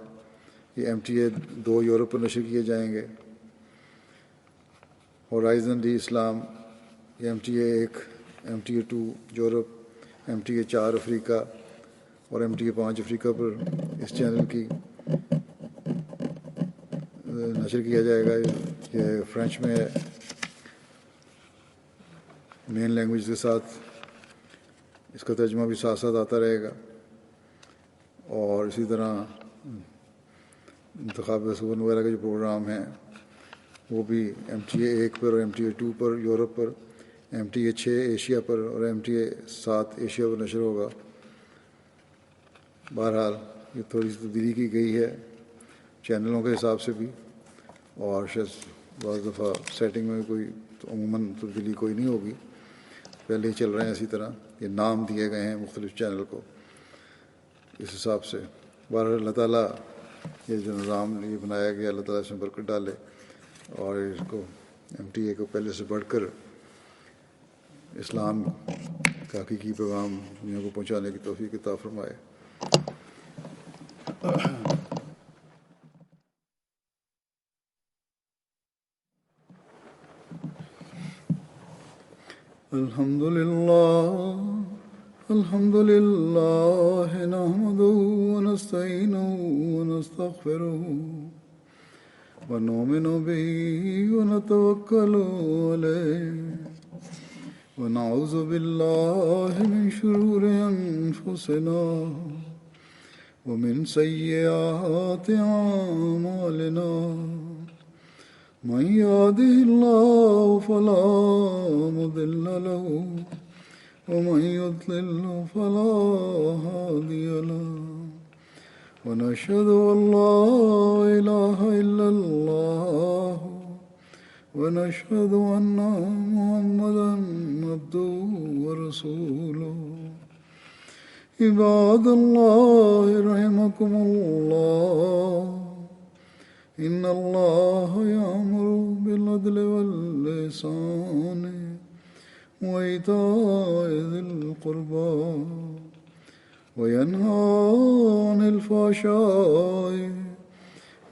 یہ ایم ٹی اے 2 یورپ پر نشر کیے جائیں گے. ہورائزن ڈی اسلام، یہ M T A 1، M T A 2 Europe, M T A 4 Africa اور ایم ٹی اے 5 افریقہ پر اس چینل کی نشر کیا جائے گا. یہ فرینچ میں ہے. مین لینگویج کے ساتھ اس کا ترجمہ بھی ساتھ ساتھ آتا رہے گا، اور اسی طرح انتخاب رسول وغیرہ کے جو پروگرام ہیں وہ بھی MTA 1 پر اور MTA 2 پر یورپ پر، MTA 6 ایشیا پر اور MTA 7 ایشیا پر نشر ہوگا۔ بہرحال یہ تھوڑی سی تبدیلی کی گئی ہے چینلوں کے حساب سے بھی، اور شاید بعض دفعہ سیٹنگ میں کوئی عموماً تبدیلی کوئی نہیں ہوگی، پہلے ہی چل رہے ہیں اسی طرح، یہ نام دیے گئے ہیں مختلف چینل کو اس حساب سے۔ بہرحال اللہ تعالیٰ یہ جو نظام یہ بنایا گیا اللہ تعالیٰ اس میں برکت ڈالے، اور اس کو MTA کو پہلے سے بڑھ کر اسلام کا حقیقی پیغام دنیا کو پہنچانے کی توفیق عطا فرمائے۔ الحمد لله نحمده ونستعينه ونستغفره ونؤمن به ونتوكل عليه ونعوذ بالله من شرور أنفسنا ومن سيئات أعمالنا، من يهده الله فلا مضل له ومن يضلل فلا هادي له، ونشهد أن لا إله إلا الله ونشهد أن محمدا عبده ورسوله۔ عباد الله رحمكم الله، إن الله يأمر بالعدل والإحسان وإيتاء ذي القربى وينهى عن الفحشاء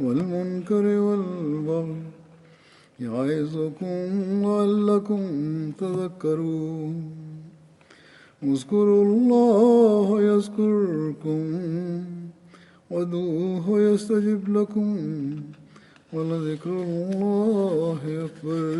والمنكر والبغي يعظكم لعلكم تذكرون۔ اذكروا الله يذكركم وادعوه يستجب لكم ولذكر الله أكبر۔